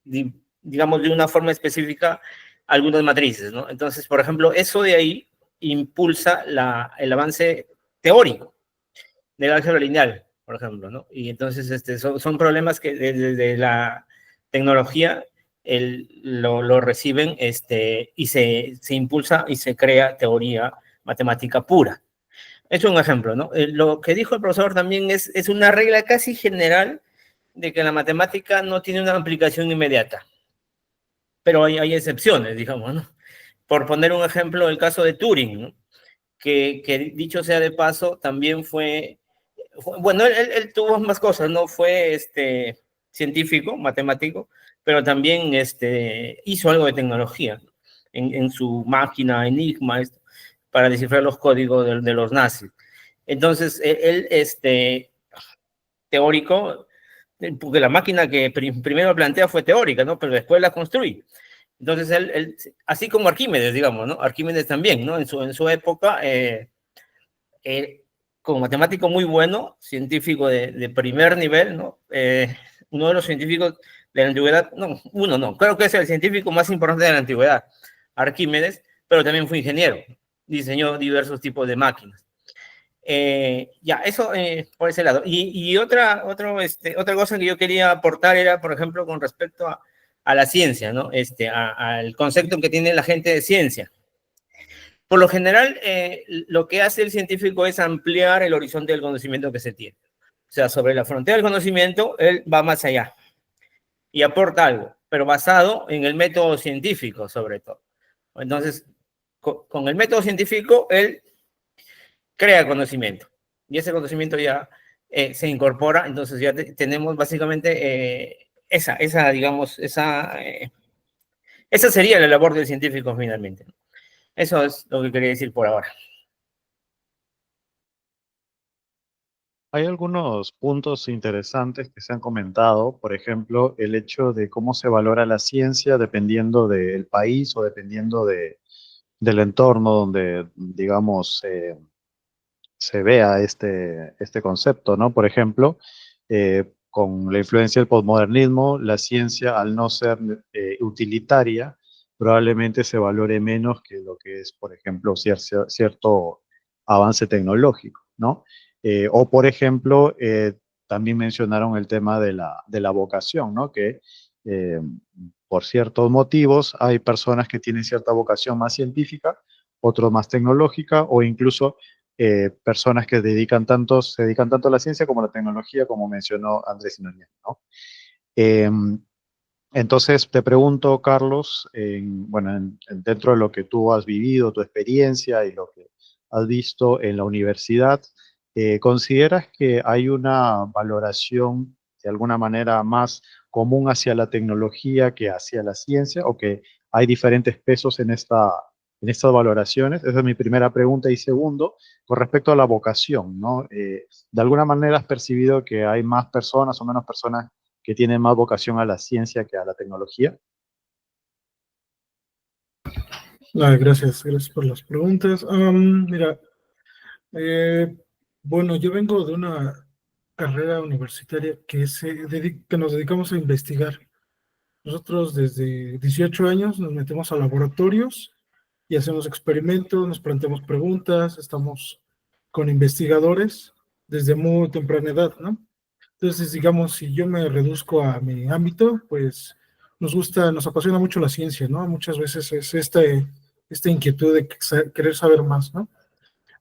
digamos, de una forma específica algunas matrices, ¿no? Entonces, por ejemplo, eso de ahí impulsa el avance teórico del álgebra lineal, por ejemplo, ¿no? Y entonces son problemas que desde la tecnología lo reciben y se impulsa y se crea teoría matemática pura. Es un ejemplo, ¿no? Lo que dijo el profesor también es una regla casi general de que la matemática no tiene una aplicación inmediata. pero hay excepciones, digamos, ¿no? Por poner un ejemplo, el caso de Turing, ¿no? Que dicho sea de paso, también bueno, él tuvo más cosas, ¿no? Fue científico, matemático, pero también hizo algo de tecnología en su máquina Enigma para descifrar los códigos de los nazis. Entonces, teórico, porque la máquina que primero plantea fue teórica, ¿no? Pero después la construí. Entonces, así como Arquímedes, digamos, ¿no? Arquímedes también, ¿no? En su época, como matemático muy bueno, científico de primer nivel, ¿no? Uno de los científicos de la antigüedad, no, creo que es el científico más importante de la antigüedad, Arquímedes, pero también fue ingeniero, diseñó diversos tipos de máquinas. Ya, eso por ese lado. Y otra cosa que yo quería aportar era, por ejemplo, con respecto a la ciencia, ¿no? Al concepto que tiene la gente de ciencia. Por lo general, lo que hace el científico es ampliar el horizonte del conocimiento que se tiene. O sea, sobre la frontera del conocimiento, él va más allá y aporta algo, pero basado en el método científico, sobre todo. Entonces, con el método científico, él crea conocimiento y ese conocimiento ya se incorpora, entonces ya tenemos básicamente digamos, esa sería la labor del científico finalmente. Eso es lo que quería decir por ahora. Hay algunos puntos interesantes que se han comentado, por ejemplo, el hecho de cómo se valora la ciencia dependiendo del país o dependiendo del entorno donde, digamos, se vea este concepto, ¿no? Por ejemplo, con la influencia del posmodernismo, la ciencia, al no ser utilitaria, probablemente se valore menos que lo que es, por ejemplo, cierto avance tecnológico, ¿no? O, por ejemplo, también mencionaron el tema de la vocación, ¿no? Que eh, por ciertos motivos hay personas que tienen cierta vocación más científica, otros más tecnológica, o incluso personas que se dedican tanto a la ciencia como a la tecnología, como mencionó Andrés Núñez, ¿no? Eh, entonces, te pregunto, Carlos, dentro de lo que tú has vivido, tu experiencia y lo que has visto en la universidad, ¿consideras que hay una valoración de alguna manera más común hacia la tecnología que hacia la ciencia, o que hay diferentes pesos en estas valoraciones? Esa es mi primera pregunta. Y segundo, con respecto a la vocación, ¿no? ¿De alguna manera has percibido que hay más personas o menos personas que tienen más vocación a la ciencia que a la tecnología? Gracias por las preguntas. Mira, bueno, yo vengo de una carrera universitaria que nos dedicamos a investigar. Nosotros desde 18 años nos metemos a laboratorios y hacemos experimentos, nos planteamos preguntas, estamos con investigadores desde muy temprana edad, ¿no? Entonces, digamos, si yo me reduzco a mi ámbito, pues nos apasiona mucho la ciencia, ¿no? Muchas veces es esta inquietud de querer saber más, ¿no?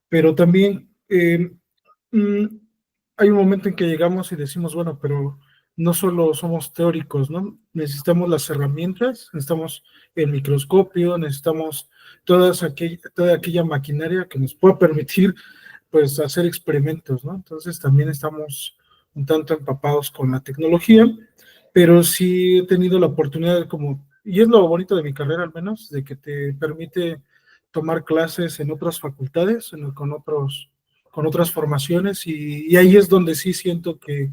Pero también mm, hay un momento en que llegamos y decimos, bueno, pero no solo somos teóricos, ¿no? Necesitamos las herramientas, necesitamos el microscopio, necesitamos toda aquella maquinaria que nos pueda permitir, pues, hacer experimentos, ¿no? Entonces también estamos un tanto empapados con la tecnología, pero sí he tenido la oportunidad y es lo bonito de mi carrera al menos, de que te permite tomar clases en otras facultades, con otras formaciones, y ahí es donde sí siento que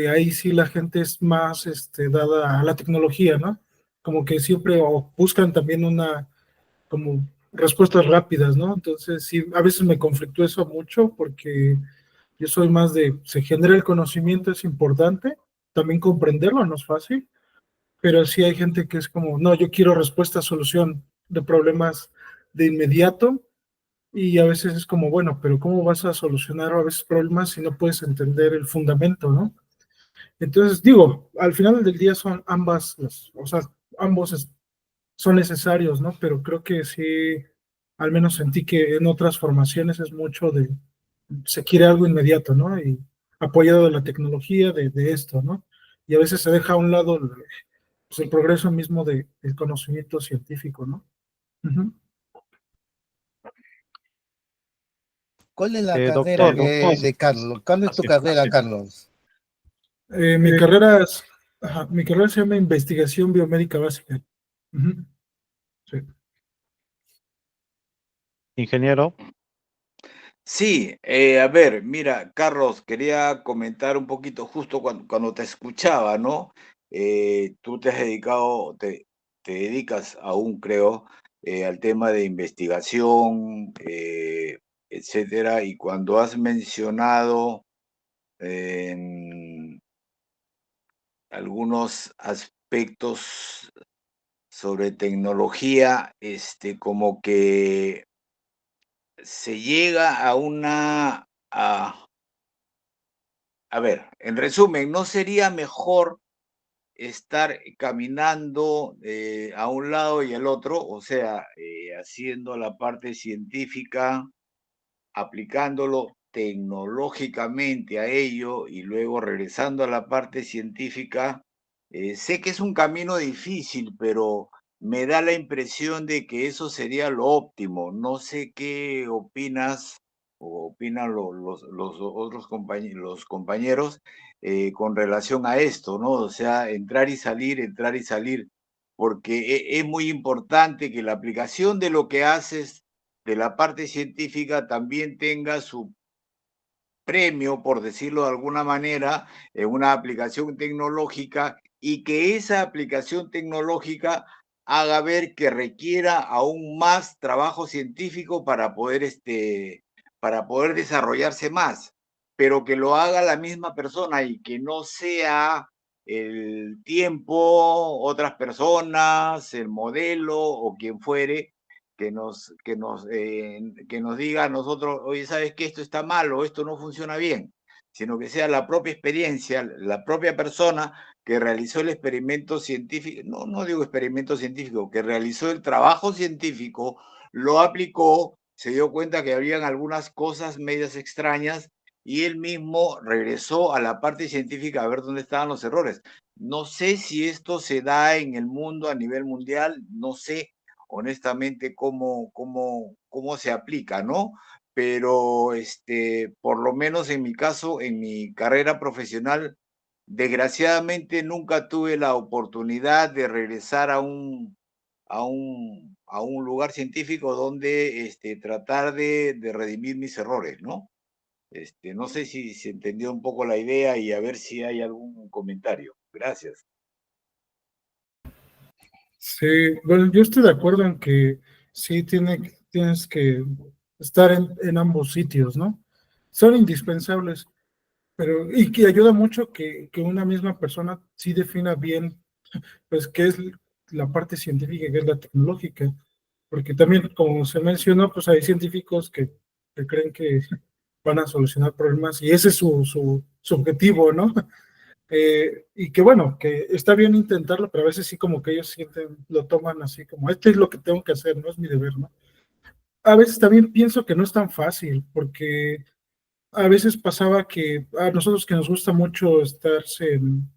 ahí sí la gente es más dada a la tecnología, ¿no? Como que siempre buscan también como respuestas rápidas, ¿no? Entonces sí, a veces me conflictúa eso mucho porque yo soy más se genera el conocimiento, es importante, también comprenderlo no es fácil, pero sí hay gente que es como, no, yo quiero respuesta, solución de problemas de inmediato, y a veces es como, bueno, pero ¿cómo vas a solucionar a veces problemas si no puedes entender el fundamento, ¿no? Entonces, digo, al final del día son o sea, ambos son necesarios, ¿no? Pero creo que sí, al menos sentí que en otras formaciones es mucho se quiere algo inmediato, ¿no? Y apoyado de la tecnología, de esto, ¿no? Y a veces se deja a un lado pues, el progreso mismo del conocimiento científico, ¿no? Uh-huh. ¿Cuál es la carrera Doctor, de Carlos? ¿Cuál es tu así, carrera, Carlos? Mi carrera se llama Investigación Biomédica Básica. Uh-huh. Sí. ingeniero. Sí, a ver, mira, Carlos, quería comentar un poquito justo cuando te escuchaba, ¿no? Tú te has dedicado, te dedicas aún, creo, al tema de investigación, etcétera, y cuando has mencionado algunos aspectos sobre tecnología, como que se llega a a ver, en resumen, ¿no sería mejor estar caminando a un lado y al otro? O sea, haciendo la parte científica, aplicándolo tecnológicamente a ello y luego regresando a la parte científica. Sé que es un camino difícil, pero me da la impresión de que eso sería lo óptimo. No sé qué opinas o opinan los otros los compañeros con relación a esto, ¿no? O sea, entrar y salir, porque es muy importante que la aplicación de lo que haces de la parte científica también tenga su premio, por decirlo de alguna manera, en una aplicación tecnológica, y que esa aplicación tecnológica haga ver que requiera aún más trabajo científico para poder desarrollarse más, pero que lo haga la misma persona y que no sea el tiempo, otras personas, el modelo o quien fuere, que nos diga a nosotros, oye, ¿sabes que esto está mal o esto no funciona bien? Sino que sea la propia experiencia, la propia persona que realizó el experimento científico, no digo experimento científico, que realizó el trabajo científico, lo aplicó, se dio cuenta que habían algunas cosas medias extrañas y él mismo regresó a la parte científica a ver dónde estaban los errores. No sé si esto se da en el mundo a nivel mundial, no sé honestamente cómo se aplica, ¿no? Pero por lo menos en mi caso, en mi carrera profesional, desgraciadamente nunca tuve la oportunidad de regresar a un lugar científico donde tratar de redimir mis errores, ¿no? No sé si se entendió un poco la idea y a ver si hay algún comentario. Gracias. Sí, bueno, yo estoy de acuerdo en que sí tienes que estar en ambos sitios, ¿no? Son indispensables, pero y que ayuda mucho que una misma persona sí defina bien, pues, qué es la parte científica y qué es la tecnológica, porque también, como se mencionó, pues hay científicos que creen que van a solucionar problemas y ese es su objetivo, ¿no? Y que bueno, que está bien intentarlo, pero a veces sí como que ellos sienten, lo toman así como, este es lo que tengo que hacer, no es mi deber, ¿no? A veces también pienso que no es tan fácil, porque a veces pasaba que a nosotros que nos gusta mucho estarse en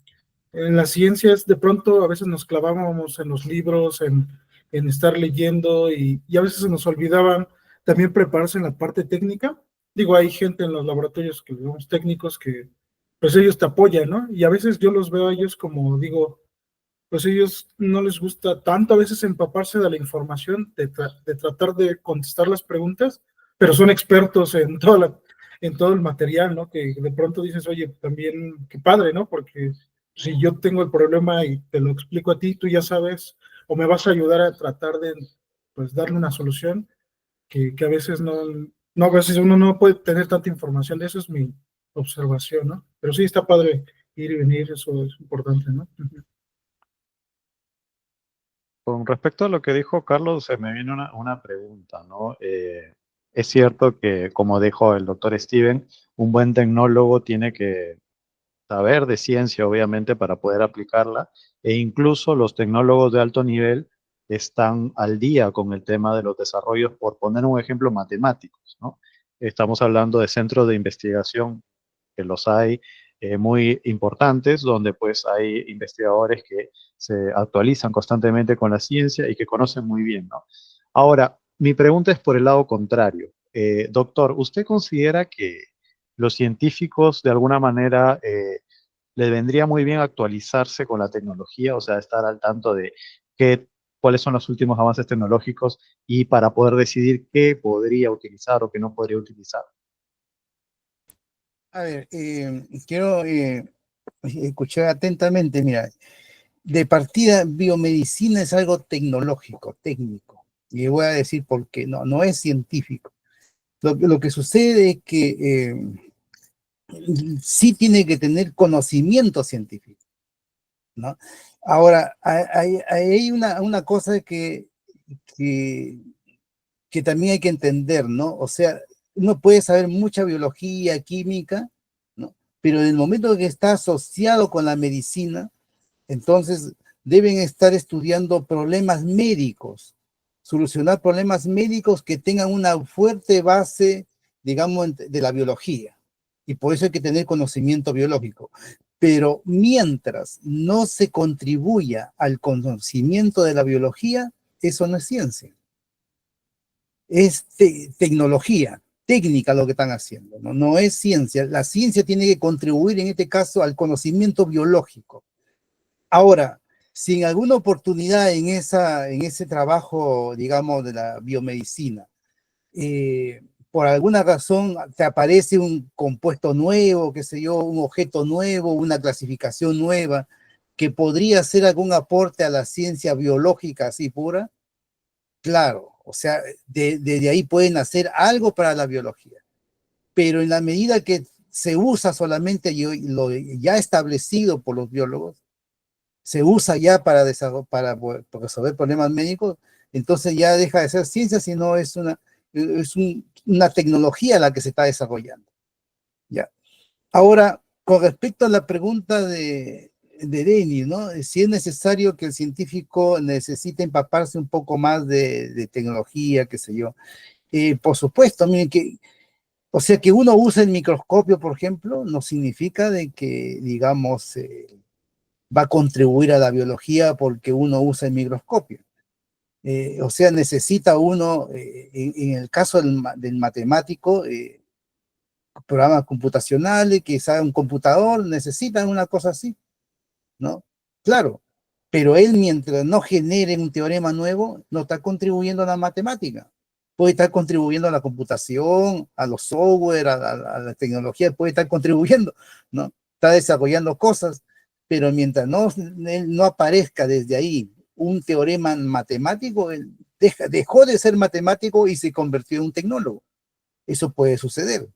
las ciencias, de pronto a veces nos clavábamos en los libros, en estar leyendo y a veces se nos olvidaban también prepararse en la parte técnica. Digo, hay gente en los laboratorios que digamos técnicos que pues ellos te apoyan, ¿no? Y a veces yo los veo a ellos como digo, pues ellos no les gusta tanto a veces empaparse de la información, de tratar de contestar las preguntas, pero son expertos en todo el material, ¿no? Que de pronto dices, oye, también, qué padre, ¿no? Porque si yo tengo el problema y te lo explico a ti, tú ya sabes, o me vas a ayudar a tratar de, pues, darle una solución, que a veces a veces uno no puede tener tanta información, eso es mi observación, ¿no? Pero sí está padre ir y venir, eso es importante, ¿no? Con respecto a lo que dijo Carlos, se me viene una pregunta, ¿no? Es cierto que, como dijo el doctor Steven, un buen tecnólogo tiene que saber de ciencia, obviamente, para poder aplicarla, e incluso los tecnólogos de alto nivel están al día con el tema de los desarrollos, por poner un ejemplo, matemáticos, ¿no? Estamos hablando de centros de investigación, que los hay muy importantes, donde pues hay investigadores que se actualizan constantemente con la ciencia y que conocen muy bien, ¿no? Ahora, mi pregunta es por el lado contrario. Doctor, ¿usted considera que los científicos de alguna manera les vendría muy bien actualizarse con la tecnología, o sea, estar al tanto de qué, cuáles son los últimos avances tecnológicos y para poder decidir qué podría utilizar o qué no podría utilizar? A ver, quiero escuchar atentamente. Mira, de partida, biomedicina es algo tecnológico, técnico. Y voy a decir por qué. No, no es científico. Lo que sucede es que sí tiene que tener conocimiento científico, ¿no? Ahora, hay una cosa que, que también hay que entender, ¿no? O sea, uno puede saber mucha biología, química, ¿no? Pero en el momento que está asociado con la medicina, entonces deben estar estudiando problemas médicos, solucionar problemas médicos que tengan una fuerte base, digamos, de la biología. Y por eso hay que tener conocimiento biológico. Pero mientras no se contribuya al conocimiento de la biología, eso no es ciencia. Es tecnología, técnica lo que están haciendo, ¿no? No es ciencia. La ciencia tiene que contribuir en este caso al conocimiento biológico. Ahora, si en alguna oportunidad en ese trabajo, digamos, de la biomedicina, por alguna razón te aparece un compuesto nuevo, qué sé yo, un objeto nuevo, una clasificación nueva, que podría ser algún aporte a la ciencia biológica así pura, claro, o sea, desde ahí pueden hacer algo para la biología. Pero en la medida que se usa solamente lo ya establecido por los biólogos, se usa ya para resolver problemas médicos, entonces ya deja de ser ciencia, sino una tecnología la que se está desarrollando. Ya. Ahora, con respecto a la pregunta de Denis, ¿no? Si es necesario que el científico necesite empaparse un poco más de tecnología, qué sé yo. Por supuesto, miren o sea, que uno use el microscopio, por ejemplo, no significa de que, digamos, va a contribuir a la biología porque uno usa el microscopio. O sea, necesita uno, en el caso del matemático, programas computacionales, quizá un computador, necesitan una cosa así, ¿no? Claro, pero él mientras no genere un teorema nuevo, no está contribuyendo a la matemática. Puede estar contribuyendo a la computación, a los software, a la tecnología, puede estar contribuyendo, ¿no? Está desarrollando cosas, pero mientras él no aparezca desde ahí un teorema matemático, él dejó de ser matemático y se convirtió en un tecnólogo. Eso puede suceder,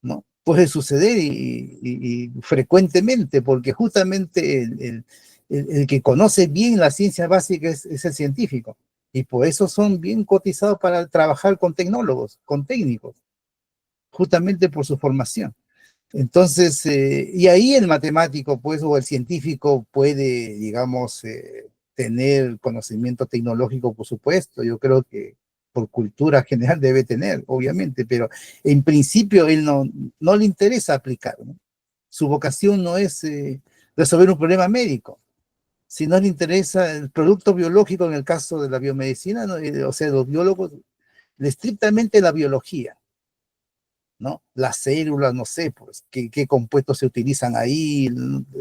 ¿no? Puede suceder y frecuentemente, porque justamente el que conoce bien la ciencia básica es el científico. Y por eso son bien cotizados para trabajar con tecnólogos, con técnicos, justamente por su formación. Entonces, y ahí el matemático, pues, o el científico puede, digamos, tener conocimiento tecnológico, por supuesto. Yo creo que por cultura general debe tener, obviamente, pero en principio él no le interesa aplicar, ¿no? Su vocación no es resolver un problema médico, sino le interesa el producto biológico en el caso de la biomedicina, ¿no? O sea, los biólogos, estrictamente la biología, ¿no? Las células, no sé, pues, qué compuestos se utilizan ahí,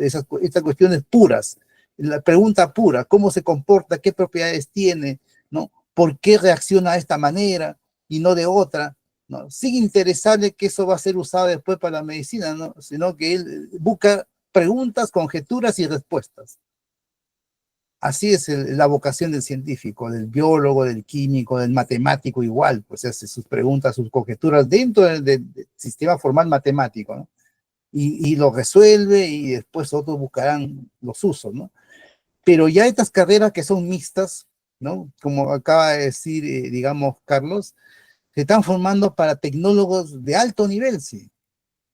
estas cuestiones puras. La pregunta pura, ¿cómo se comporta? ¿Qué propiedades tiene? ¿No? ¿Por qué reacciona de esta manera y no de otra? ¿No? Sin interesarle que eso va a ser usado después para la medicina, ¿no? Sino que él busca preguntas, conjeturas y respuestas. Así es la vocación del científico, del biólogo, del químico, del matemático igual, pues hace sus preguntas, sus conjeturas dentro del sistema formal matemático, ¿no? Y lo resuelve y después otros buscarán los usos, ¿no? Pero ya estas carreras que son mixtas, ¿no? Como acaba de decir, digamos, Carlos, se están formando para tecnólogos de alto nivel, sí.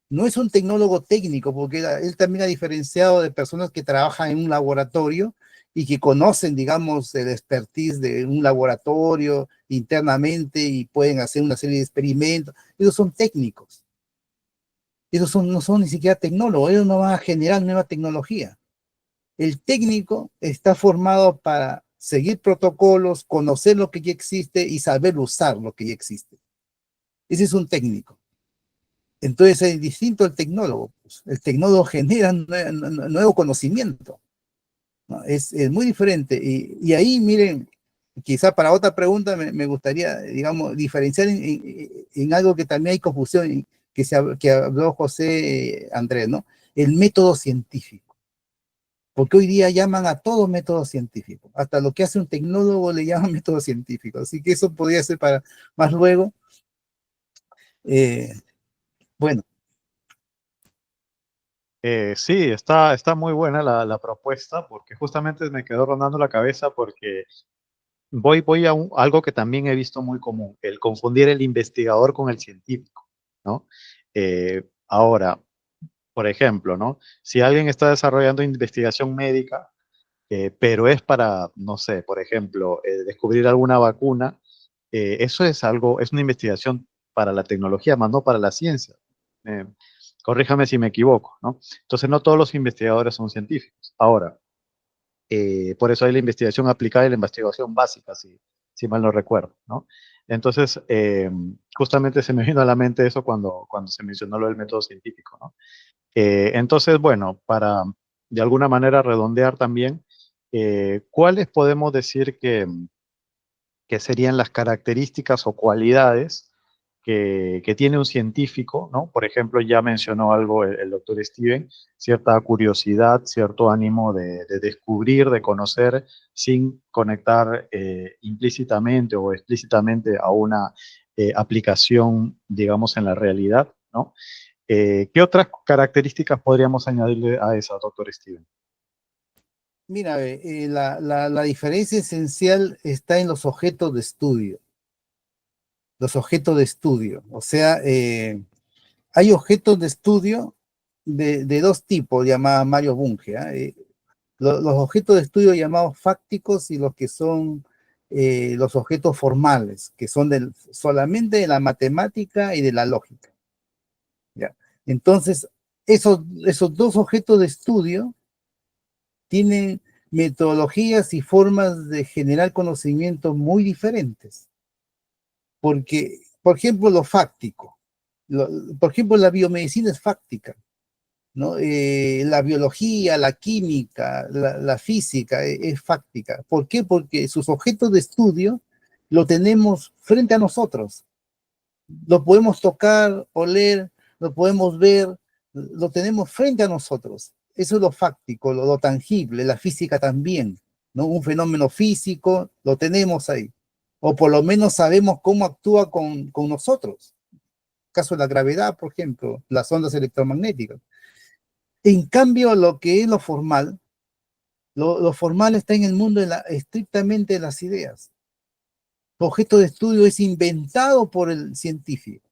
No es un tecnólogo técnico, porque él también ha diferenciado de personas que trabajan en un laboratorio y que conocen, digamos, el expertise de un laboratorio internamente y pueden hacer una serie de experimentos. Ellos son técnicos, no son ni siquiera tecnólogos, ellos no van a generar nueva tecnología. El técnico está formado para seguir protocolos, conocer lo que ya existe y saber usar lo que ya existe. Ese es un técnico. Entonces es distinto al tecnólogo. Pues. El tecnólogo genera nuevo conocimiento, ¿no? Es muy diferente. Y ahí, miren, quizá para otra pregunta me gustaría, digamos, diferenciar en algo que también hay confusión, que habló José Andrés, ¿no? El método científico. Porque hoy día llaman a todo método científico. Hasta lo que hace un tecnólogo le llaman método científico. Así que eso podría ser para más luego. Bueno. Sí, está muy buena la propuesta porque justamente me quedó rondando la cabeza porque voy a algo que también he visto muy común, el confundir el investigador con el científico, ¿no? Ahora, por ejemplo, ¿no? Si alguien está desarrollando investigación médica, pero es para, no sé, por ejemplo, descubrir alguna vacuna, eso es algo, es una investigación para la tecnología, más no para la ciencia. Eh, Corríjame si me equivoco, ¿no? Entonces, no todos los investigadores son científicos. Ahora, por eso hay la investigación aplicada y la investigación básica, si mal no recuerdo, ¿no? Entonces, justamente se me vino a la mente eso cuando se mencionó lo del método científico, ¿no? Entonces, bueno, para de alguna manera redondear también, ¿cuáles podemos decir que serían las características o cualidades que tiene un científico, ¿no? Por ejemplo, ya mencionó algo el doctor Steven, cierta curiosidad, cierto ánimo de descubrir, de conocer, sin conectar implícitamente o explícitamente a una aplicación, digamos, en la realidad, ¿no? ¿Qué otras características podríamos añadirle a esa, doctor Steven? Mira, la diferencia esencial está en los objetos de estudio. Los objetos de estudio. O sea, hay objetos de estudio de dos tipos, llamada Mario Bunge. Los objetos de estudio llamados fácticos y los que son los objetos formales, que son solamente de la matemática y de la lógica. ¿Ya? Entonces, esos dos objetos de estudio tienen metodologías y formas de generar conocimiento muy diferentes. Porque, por ejemplo, lo fáctico, por ejemplo, la biomedicina es fáctica, ¿no? La biología, la química, la física es fáctica. ¿Por qué? Porque sus objetos de estudio lo tenemos frente a nosotros. Lo podemos tocar, oler, lo podemos ver, lo tenemos frente a nosotros. Eso es lo fáctico, lo tangible, la física también, ¿no? Un fenómeno físico lo tenemos ahí. O por lo menos sabemos cómo actúa con nosotros. Caso de la gravedad, por ejemplo, las ondas electromagnéticas. En cambio, lo que es lo formal está en el mundo estrictamente de las ideas. El objeto de estudio es inventado por el científico,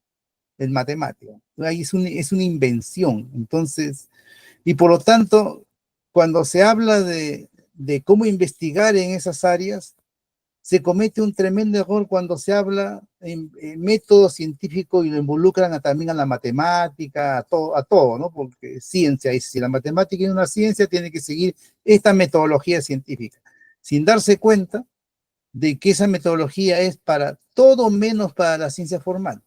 el matemático. Ahí es una invención. Entonces, y por lo tanto, cuando se habla de cómo investigar en esas áreas, se comete un tremendo error cuando se habla en método científico y lo involucran también a la matemática, a todo, ¿no? Porque ciencia, y si la matemática es una ciencia, tiene que seguir esta metodología científica, sin darse cuenta de que esa metodología es para todo menos para la ciencia formal.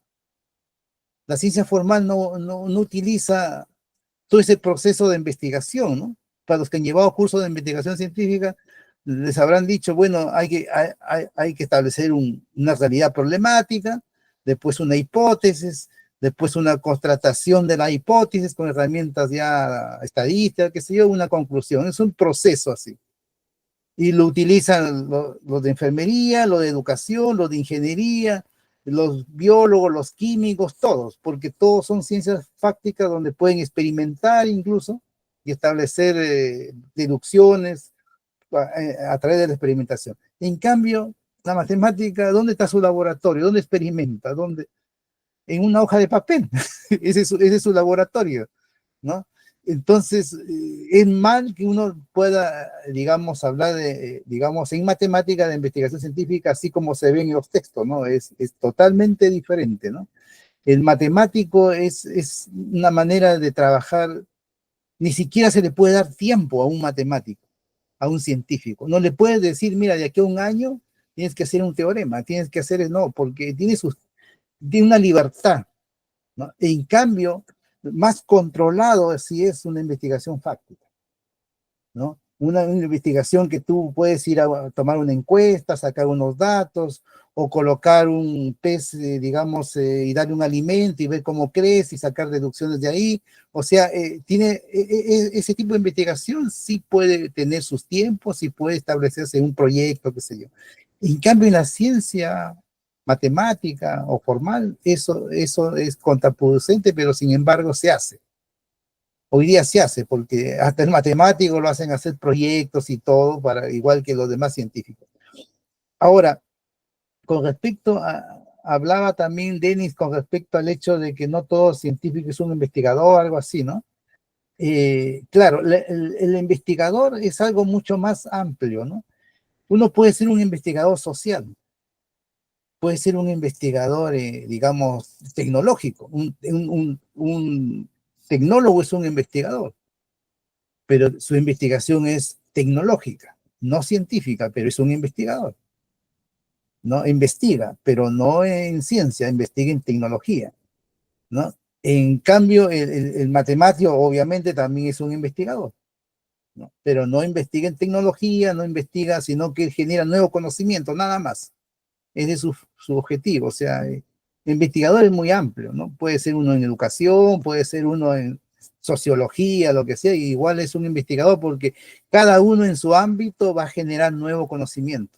La ciencia formal no utiliza todo ese proceso de investigación, ¿no? Para los que han llevado cursos de investigación científica, les habrán dicho, bueno, hay que establecer una realidad problemática, después una hipótesis, después una constatación de la hipótesis con herramientas ya estadísticas, qué sé yo, una conclusión. Es un proceso así. Y lo utilizan los de enfermería, lo de educación, lo de ingeniería, los biólogos, los químicos, todos, porque todos son ciencias fácticas donde pueden experimentar incluso y establecer deducciones a través de la experimentación. En cambio, la matemática, ¿dónde está su laboratorio? ¿Dónde experimenta? ¿Dónde? En una hoja de papel. Ese es su laboratorio, ¿no? Entonces, es mal que uno pueda, digamos, hablar digamos, en matemática de investigación científica, así como se ve en los textos, ¿no? Es totalmente diferente, ¿no? El matemático es una manera de trabajar, ni siquiera se le puede dar tiempo a un matemático, a un científico. No le puedes decir, mira, de aquí a un año tienes que hacer un teorema, tienes que hacer, no, porque tiene una libertad, ¿no? En cambio, más controlado si es una investigación fáctica, ¿no? Una investigación que tú puedes ir a tomar una encuesta, sacar unos datos, o colocar un pez, digamos, y darle un alimento y ver cómo crece y sacar deducciones de ahí. O sea, ese tipo de investigación sí puede tener sus tiempos, sí puede establecerse un proyecto, qué sé yo. En cambio, en la ciencia matemática o formal, eso es contraproducente, pero sin embargo se hace. Hoy día se hace, porque hasta el matemático lo hacen hacer proyectos y todo, igual que los demás científicos. Ahora, con respecto hablaba también Denis con respecto al hecho de que no todo científico es un investigador, algo así, ¿no? Claro, el investigador es algo mucho más amplio, ¿no? Uno puede ser un investigador social, puede ser un investigador, digamos, tecnológico. Un tecnólogo es un investigador, pero su investigación es tecnológica, no científica, pero es un investigador. ¿No? Investiga, pero no en ciencia, investiga en tecnología, ¿no? En cambio, el matemático obviamente también es un investigador, ¿no? Pero no investiga en tecnología, no investiga, sino que genera nuevo conocimiento, nada más. Ese es su objetivo, o sea, el investigador es muy amplio, ¿no? Puede ser uno en educación, puede ser uno en sociología, lo que sea, y igual es un investigador porque cada uno en su ámbito va a generar nuevo conocimiento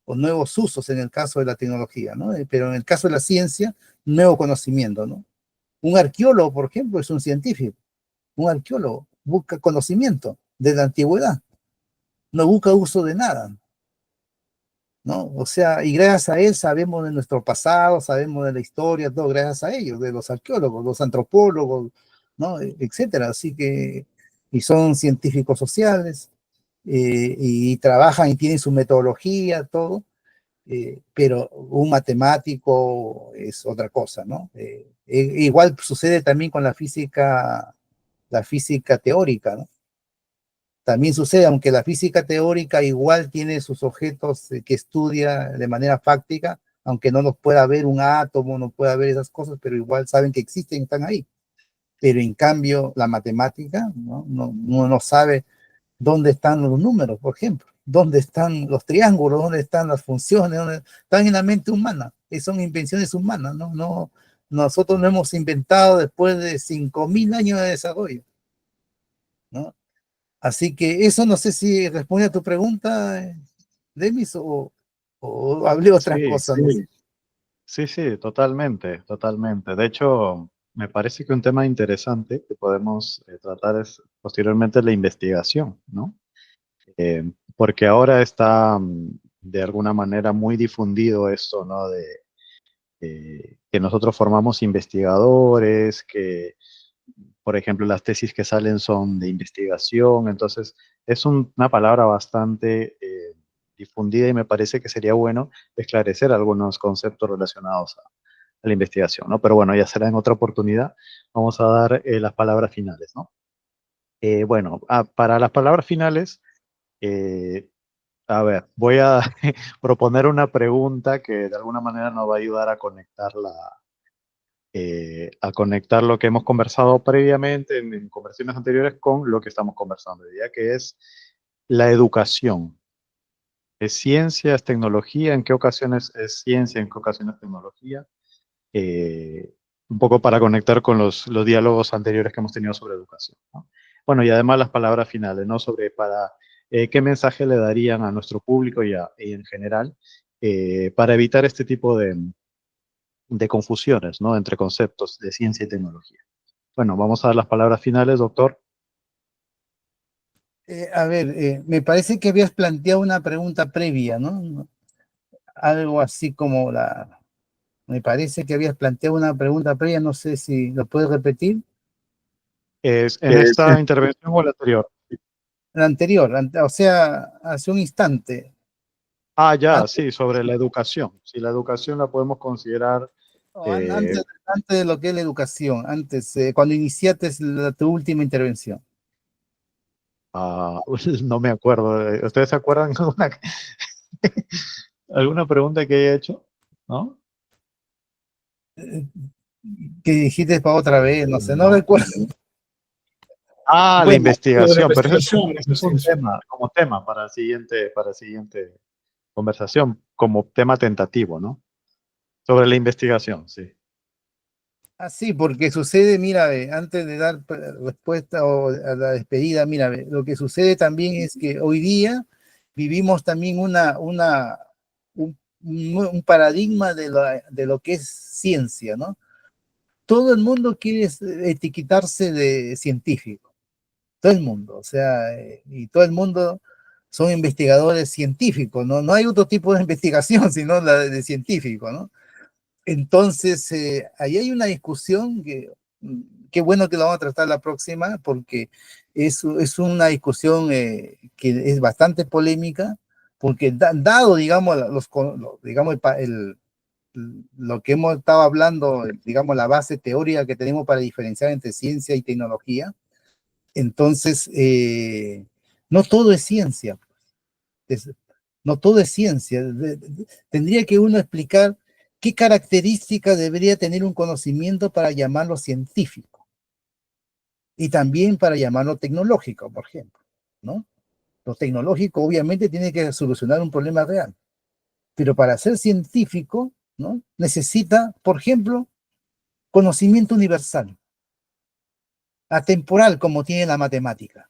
o nuevos usos en el caso de la tecnología, ¿no? Pero en el caso de la ciencia, nuevo conocimiento, ¿no? Un arqueólogo, por ejemplo, es un científico. Un arqueólogo busca conocimiento de la antigüedad, no busca uso de nada, ¿no? O sea, y gracias a él sabemos de nuestro pasado, sabemos de la historia, todo gracias a ellos, de los arqueólogos, los antropólogos, ¿no? Etcétera. Así que, y son científicos sociales, y trabajan y tienen su metodología, todo. Pero un matemático es otra cosa, ¿no? Igual sucede también con la física teórica, ¿no? También sucede, aunque la física teórica igual tiene sus objetos que estudia de manera fáctica, aunque no los pueda ver un átomo, no pueda ver esas cosas, pero igual saben que existen, están ahí. Pero en cambio, la matemática, ¿no? Uno no sabe dónde están los números, por ejemplo, dónde están los triángulos, dónde están las funciones, dónde están en la mente humana, y son invenciones humanas, ¿no? Nosotros no hemos inventado después de 5.000 años de desarrollo, ¿no? Así que eso no sé si responde a tu pregunta, Demis, o hablé otra Sí, cosa, no sé. sí, totalmente, totalmente. De hecho, me parece que un tema interesante que podemos tratar es posteriormente la investigación, ¿no? Porque ahora está de alguna manera muy difundido esto, ¿no? De que nosotros formamos investigadores, que, por ejemplo, las tesis que salen son de investigación, entonces es una palabra bastante difundida y me parece que sería bueno esclarecer algunos conceptos relacionados a la investigación, ¿no? Pero bueno, ya será en otra oportunidad. Vamos a dar las palabras finales, ¿no? Bueno, para las palabras finales, eh, a ver, voy a proponer una pregunta que de alguna manera nos va a ayudar a conectar lo que hemos conversado previamente en conversaciones anteriores con lo que estamos conversando hoy día, que es la educación. ¿Es ciencia, es tecnología? ¿En qué ocasiones es ciencia, en qué ocasiones tecnología? Un poco para conectar con los diálogos anteriores que hemos tenido sobre educación, ¿no? Bueno, y además las palabras finales, ¿no? Sobre qué mensaje le darían a nuestro público y en general para evitar este tipo de confusiones, ¿no? Entre conceptos de ciencia y tecnología. Bueno, vamos a dar las palabras finales, doctor. A ver, me parece que habías planteado una pregunta previa, ¿no? Algo así como me parece que habías planteado una pregunta previa, no sé si lo puedes repetir. ¿Es en esta intervención o la anterior? La anterior, o sea, hace un instante. Ya, Antes, sí, sobre la educación. Si la educación la podemos considerar Antes, antes de lo que es la educación, antes, cuando iniciaste tu última intervención. No me acuerdo. ¿Ustedes se acuerdan de alguna pregunta que haya hecho? ¿No? Que dijiste para otra vez, no sé, no No. recuerdo. La Bueno, investigación, pero eso investigación, la es un investigación. tema, como tema para siguiente conversación, como tema tentativo, ¿no? Sobre la investigación, sí. sí, porque sucede, mira, antes de dar respuesta o a la despedida, mira, lo que sucede también es que hoy día vivimos también un paradigma de lo que es ciencia, ¿no? Todo el mundo quiere etiquetarse de científico, todo el mundo, o sea, y todo el mundo son investigadores científicos, ¿no? No hay otro tipo de investigación sino la de científico, ¿no? Entonces, ahí hay una discusión que, qué bueno que la vamos a tratar la próxima, porque es una discusión que es bastante polémica, porque dado, digamos, digamos, lo que hemos estado hablando, digamos, la base teórica que tenemos para diferenciar entre ciencia y tecnología, entonces, no todo es ciencia. Es- no todo es ciencia. Tendría que uno explicar qué características debería tener un conocimiento para llamarlo científico y también para llamarlo tecnológico, por ejemplo, ¿no? Lo tecnológico obviamente tiene que solucionar un problema real, pero para ser científico, ¿no? Necesita, por ejemplo, conocimiento universal, atemporal como tiene la matemática,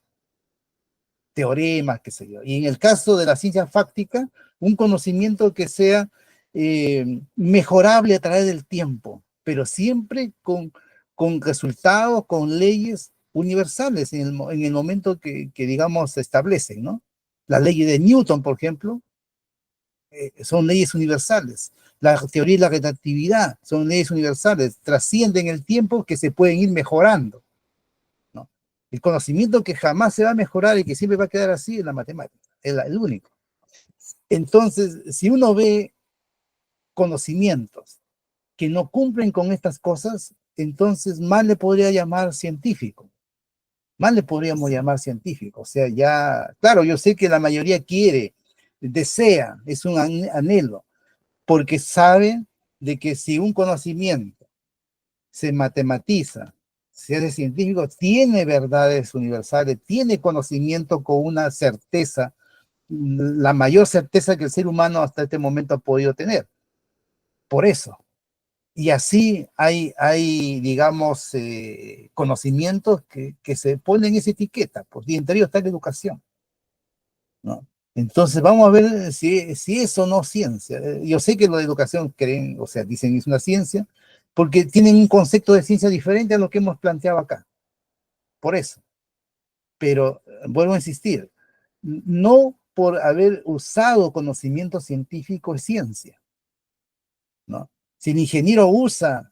teoremas, qué sé yo. Y en el caso de la ciencia fáctica, un conocimiento que sea mejorable a través del tiempo, pero siempre con resultados, con leyes universales en el momento que, digamos, se establecen, ¿no? Las leyes de Newton, por ejemplo, son leyes universales. La teoría de la relatividad son leyes universales, trascienden el tiempo que se pueden ir mejorando, ¿no? El conocimiento que jamás se va a mejorar y que siempre va a quedar así es la matemática, es el único. Entonces, si uno ve conocimientos que no cumplen con estas cosas, entonces más le podría llamar científico, más le podríamos llamar científico. O sea, ya, claro, yo sé que la mayoría quiere, desea, es un anhelo, porque sabe de que si un conocimiento se matematiza, se hace científico, tiene verdades universales, tiene conocimiento con una certeza, la mayor certeza que el ser humano hasta este momento ha podido tener. Por eso. Y así hay digamos, conocimientos que se ponen esa etiqueta, pues, y entre ellos está la educación, ¿no? Entonces vamos a ver si es o no ciencia. Yo sé que lo de educación creen, o sea, dicen es una ciencia, porque tienen un concepto de ciencia diferente a lo que hemos planteado acá. Por eso. Pero vuelvo a insistir, no por haber usado conocimiento científico es ciencia, ¿no? Si el ingeniero usa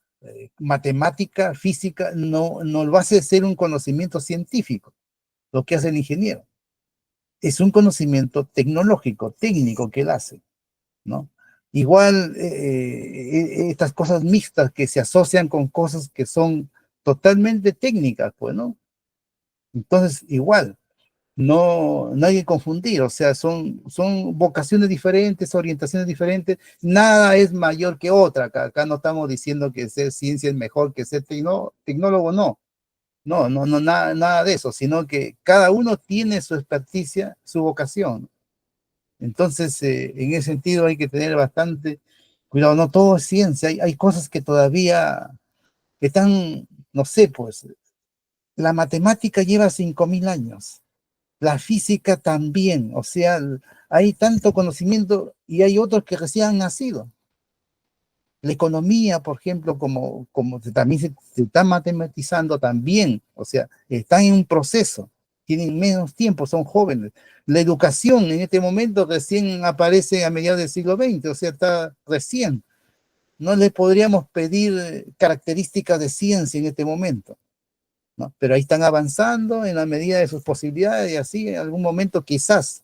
matemática, física, no lo hace ser un conocimiento científico, lo que hace el ingeniero. Es un conocimiento tecnológico, técnico que él hace, ¿no? Igual estas cosas mixtas que se asocian con cosas que son totalmente técnicas, pues, ¿no? Entonces, igual, no hay que confundir, o sea, son vocaciones diferentes, orientaciones diferentes, nada es mayor que otra, acá no estamos diciendo que ser ciencia es mejor que ser tecnólogo, no, nada de eso, sino que cada uno tiene su experticia, su vocación. Entonces, en ese sentido hay que tener bastante cuidado, no todo es ciencia, hay cosas que todavía están, no sé, pues, la matemática lleva 5.000 años. La física también, o sea, hay tanto conocimiento y hay otros que recién han nacido. La economía, por ejemplo, como también se está matematizando también, o sea, están en un proceso, tienen menos tiempo, son jóvenes. La educación en este momento recién aparece a mediados del siglo XX, o sea, está recién. No le podríamos pedir características de ciencia en este momento, ¿no? Pero ahí están avanzando en la medida de sus posibilidades y así en algún momento quizás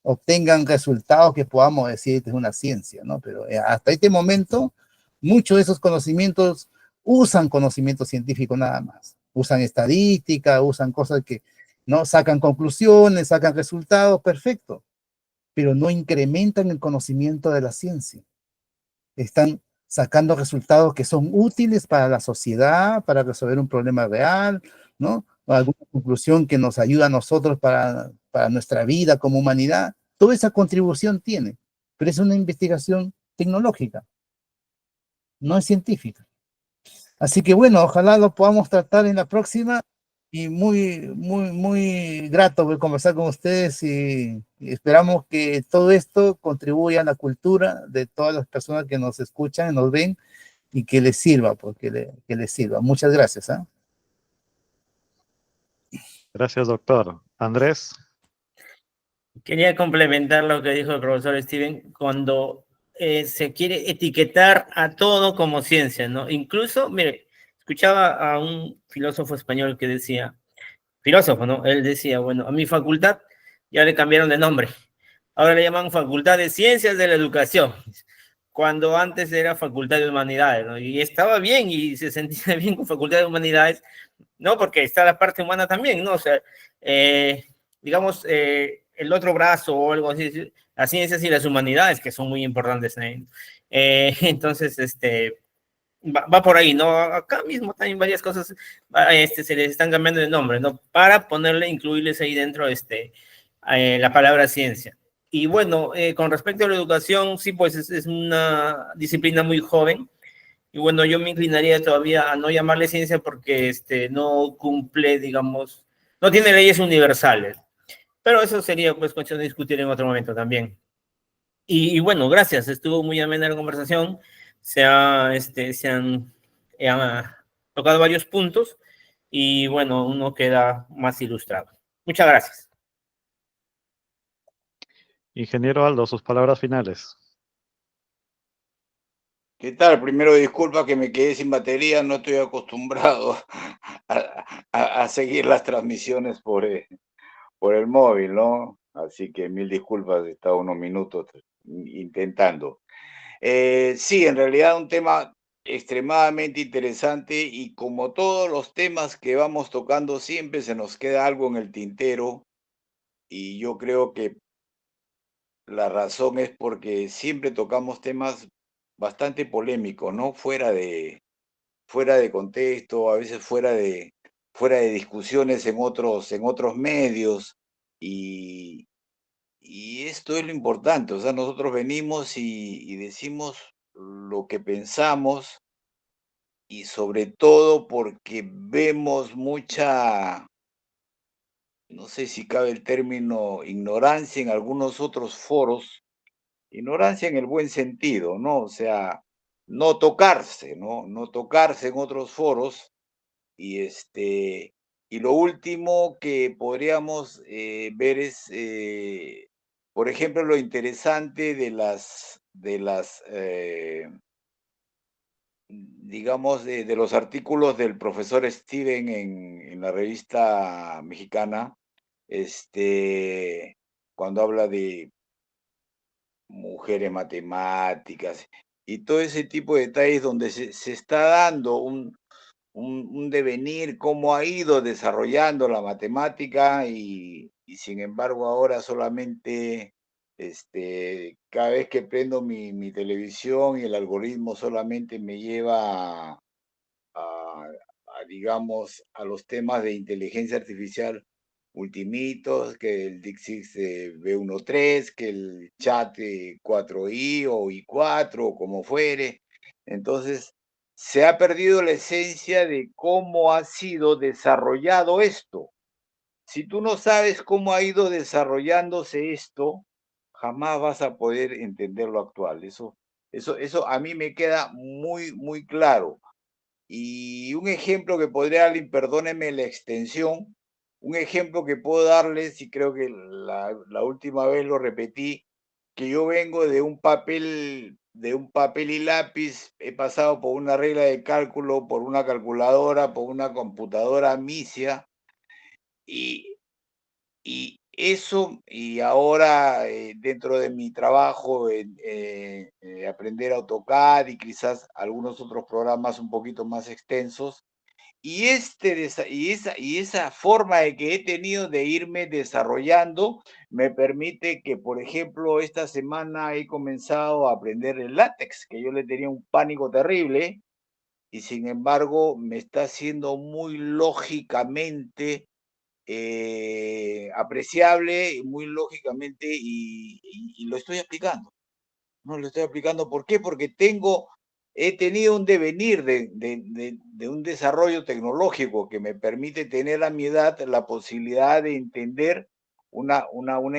obtengan resultados que podamos decir que es una ciencia, ¿no? Pero hasta este momento Muchos de esos conocimientos usan conocimiento científico nada más. Usan estadística, usan cosas que no sacan conclusiones, sacan resultados, perfecto, pero no incrementan el conocimiento de la ciencia. Están sacando resultados que son útiles para la sociedad, para resolver un problema real, ¿no? O alguna conclusión que nos ayuda a nosotros para nuestra vida como humanidad. Toda esa contribución tiene, pero es una investigación tecnológica, no es científica. Así que bueno, ojalá lo podamos tratar en la próxima y muy grato poder conversar con ustedes y esperamos que todo esto contribuya a la cultura de todas las personas que nos escuchan, nos ven y que les sirva, que les sirva. Muchas gracias. ¿Eh? Gracias, doctor. Andrés. Quería complementar lo que dijo el profesor Steven cuando se quiere etiquetar a todo como ciencia, ¿no? Incluso, mire, escuchaba a un filósofo español que decía, filósofo, ¿no? Él decía, bueno, a mi facultad ya le cambiaron de nombre. Ahora le llaman Facultad de Ciencias de la Educación, cuando antes era Facultad de Humanidades, ¿no? Y estaba bien y se sentía bien con Facultad de Humanidades, ¿no? Porque está la parte humana también, ¿no? O sea, digamos, el otro brazo o algo así, las ciencias y las humanidades, que son muy importantes. Entonces, va por ahí, ¿no? Acá mismo también varias cosas se les están cambiando de nombre, ¿no? Para ponerle, incluirles ahí dentro la palabra ciencia. Y bueno, con respecto a la educación, sí, pues es una disciplina muy joven. Y bueno, yo me inclinaría todavía a no llamarle ciencia porque no cumple, digamos, no tiene leyes universales. Pero eso sería pues cuestión de discutir en otro momento también. Y bueno, gracias, estuvo muy amena la conversación, se han tocado varios puntos y bueno, uno queda más ilustrado. Muchas gracias. Ingeniero Aldo, sus palabras finales. ¿Qué tal? Primero, disculpa que me quedé sin batería, no estoy acostumbrado a seguir las transmisiones por el móvil, ¿no? Así que mil disculpas, he estado unos minutos intentando. Sí, en realidad un tema extremadamente interesante y como todos los temas que vamos tocando, siempre se nos queda algo en el tintero y yo creo que la razón es porque siempre tocamos temas bastante polémicos, ¿no? Fuera de contexto, a veces fuera de discusiones en otros medios y, y esto es lo importante, o sea, nosotros venimos y decimos lo que pensamos y sobre todo porque vemos mucha, no sé si cabe el término, ignorancia en algunos otros foros, ignorancia en el buen sentido, ¿no? O sea, no tocarse, ¿no? No tocarse en otros foros y y lo último que podríamos ver es, por ejemplo, lo interesante digamos, de los artículos del profesor Steven en la revista mexicana, cuando habla de mujeres matemáticas y todo ese tipo de detalles donde se está dando un devenir, cómo ha ido desarrollando la matemática y sin embargo ahora solamente cada vez que prendo mi televisión y el algoritmo solamente me lleva digamos, a los temas de inteligencia artificial ultimitos, que el DeepSeek V13, que el chat 4i o i4 o como fuere. Entonces, se ha perdido la esencia de cómo ha sido desarrollado esto. Si tú no sabes cómo ha ido desarrollándose esto, jamás vas a poder entender lo actual. Eso a mí me queda muy claro. Y un ejemplo que podría darle, y perdónenme la extensión, un ejemplo que puedo darles, y creo que la última vez lo repetí, que yo vengo de un papel y lápiz, he pasado por una regla de cálculo, por una calculadora, por una computadora Amicia, y Eso, y ahora dentro de mi trabajo en aprender AutoCAD y quizás algunos otros programas un poquito más extensos, y esa forma de que he tenido de irme desarrollando me permite que, por ejemplo, esta semana he comenzado a aprender el látex, que yo le tenía un pánico terrible, y sin embargo me está haciendo muy lógicamente apreciable, muy lógicamente, y lo estoy aplicando. No lo estoy aplicando. ¿Por qué? Porque he tenido un devenir de un desarrollo tecnológico que me permite tener a mi edad la posibilidad de entender una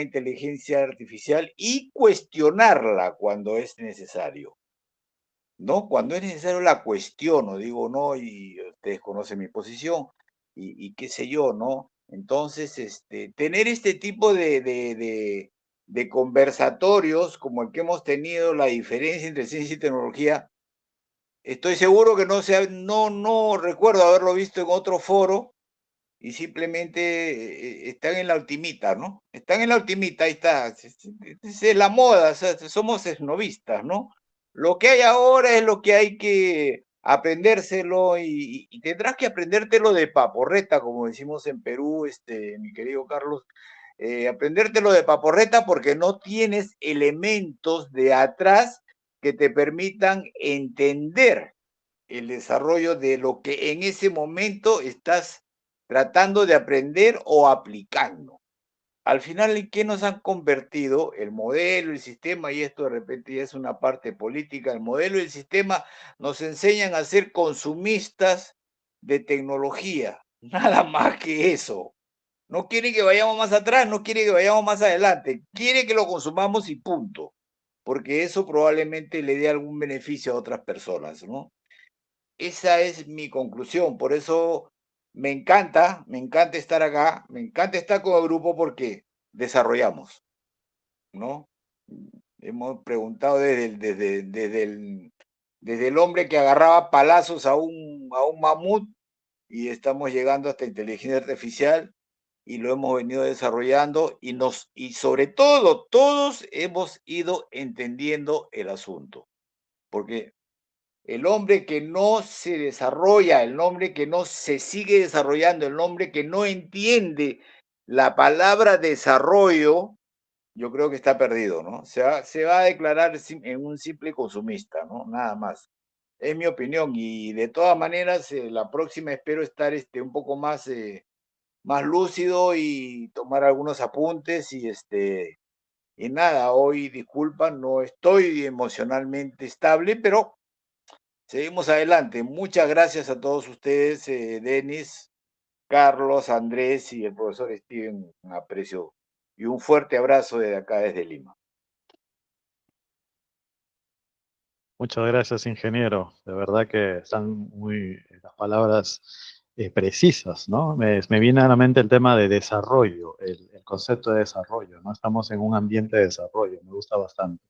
inteligencia artificial y cuestionarla cuando es necesario. ¿No? Cuando es necesario la cuestiono, digo, no, y ustedes conocen mi posición, y qué sé yo, ¿no? Entonces, tener este tipo de conversatorios como el que hemos tenido, la diferencia entre ciencia y tecnología, estoy seguro que no recuerdo haberlo visto en otro foro, y simplemente están en la ultimita, ¿no? Están en la ultimita, ahí está. Es la moda, o sea, somos esnovistas, ¿no? Lo que hay ahora es lo que hay que aprendérselo y tendrás que aprendértelo de paporreta, como decimos en Perú, mi querido Carlos, aprendértelo de paporreta porque no tienes elementos de atrás que te permitan entender el desarrollo de lo que en ese momento estás tratando de aprender o aplicando. Al final, ¿en qué nos han convertido el modelo, el sistema? Y esto de repente ya es una parte política. El modelo y el sistema nos enseñan a ser consumistas de tecnología. Nada más que eso. No quiere que vayamos más atrás, no quiere que vayamos más adelante. Quiere que lo consumamos y punto. Porque eso probablemente le dé algún beneficio a otras personas, ¿no? Esa es mi conclusión. Por eso me encanta estar acá, me encanta estar con el grupo porque desarrollamos, ¿no? Hemos preguntado desde el hombre que agarraba palazos a un mamut y estamos llegando hasta inteligencia artificial y lo hemos venido desarrollando y sobre todo todos hemos ido entendiendo el asunto. Porque el hombre que no se desarrolla, el hombre que no se sigue desarrollando, el hombre que no entiende la palabra desarrollo, yo creo que está perdido, ¿no? Se va a declarar en un simple consumista, ¿no? Nada más. Es mi opinión y de todas maneras la próxima espero estar un poco más lúcido y tomar algunos apuntes y nada, hoy disculpa, no estoy emocionalmente estable, pero seguimos adelante. Muchas gracias a todos ustedes, Denis, Carlos, Andrés y el profesor Steven. Un aprecio y un fuerte abrazo desde acá, desde Lima. Muchas gracias, ingeniero. De verdad que están muy las palabras precisas, ¿no? Me viene a la mente el tema de desarrollo, el concepto de desarrollo, ¿no? Estamos en un ambiente de desarrollo, me gusta bastante.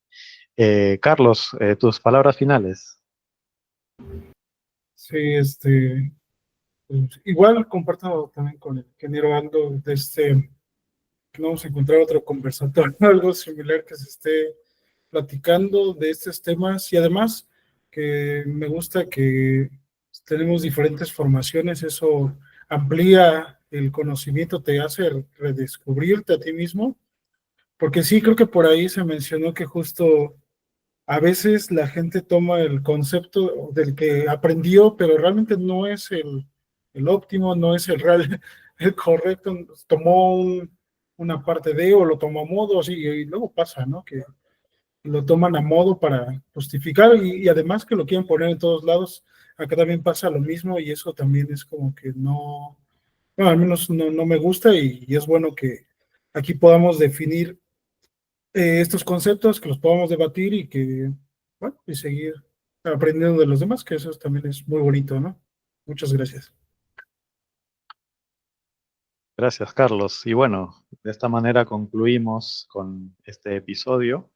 Carlos, tus palabras finales. Sí, pues, igual comparto también con el ingeniero Aldo que vamos a encontrar otro conversatorio, algo similar que se esté platicando de estos temas y además que me gusta que tenemos diferentes formaciones, eso amplía el conocimiento, te hace redescubrirte a ti mismo, porque sí, creo que por ahí se mencionó que justo a veces la gente toma el concepto del que aprendió, pero realmente no es el óptimo, no es el real, el correcto, tomó una parte de o lo tomó a modo, así, y luego pasa, ¿no? Que lo toman a modo para justificar y además que lo quieren poner en todos lados. Acá también pasa lo mismo y eso también es como que no, al menos no me gusta y es bueno que aquí podamos definir estos conceptos, que los podamos debatir y que, bueno, y seguir aprendiendo de los demás, que eso también es muy bonito, ¿no? Muchas gracias. Gracias, Carlos. Y bueno, de esta manera concluimos con este episodio.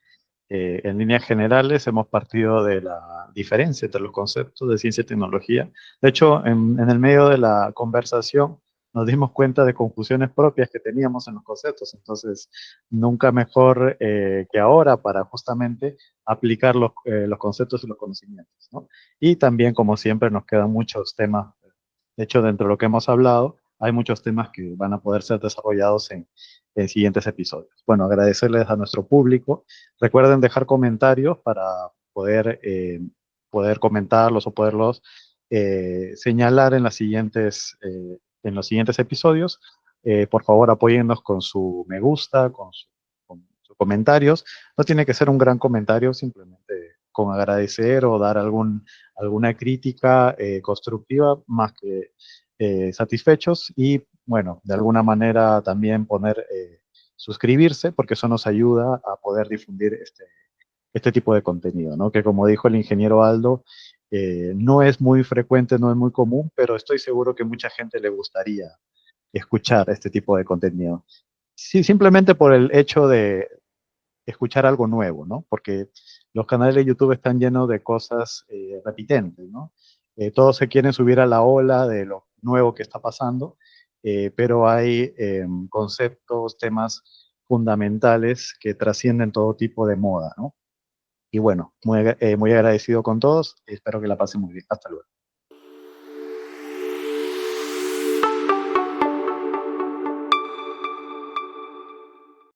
En líneas generales hemos partido de la diferencia entre los conceptos de ciencia y tecnología. De hecho, en el medio de la conversación nos dimos cuenta de confusiones propias que teníamos en los conceptos. Entonces, nunca mejor que ahora para justamente aplicar los conceptos y los conocimientos, ¿no? Y también, como siempre, nos quedan muchos temas. De hecho, dentro de lo que hemos hablado, hay muchos temas que van a poder ser desarrollados en siguientes episodios. Bueno, agradecerles a nuestro público. Recuerden dejar comentarios para poder comentarlos o poderlos señalar en los siguientes episodios. Por favor, apóyennos con su me gusta, con sus comentarios. No tiene que ser un gran comentario, simplemente con agradecer o dar alguna crítica constructiva más que satisfechos. Y bueno, de alguna manera también poner suscribirse, porque eso nos ayuda a poder difundir este tipo de contenido, ¿no? Que como dijo el ingeniero Aldo, no es muy frecuente, no es muy común, pero estoy seguro que mucha gente le gustaría escuchar este tipo de contenido. Sí, simplemente por el hecho de escuchar algo nuevo, ¿no? Porque los canales de YouTube están llenos de cosas repitentes, ¿no? Todos se quieren subir a la ola de lo nuevo que está pasando, pero hay conceptos, temas fundamentales que trascienden todo tipo de moda, ¿no? Y bueno, muy agradecido con todos. Espero que la pasen muy bien. Hasta luego.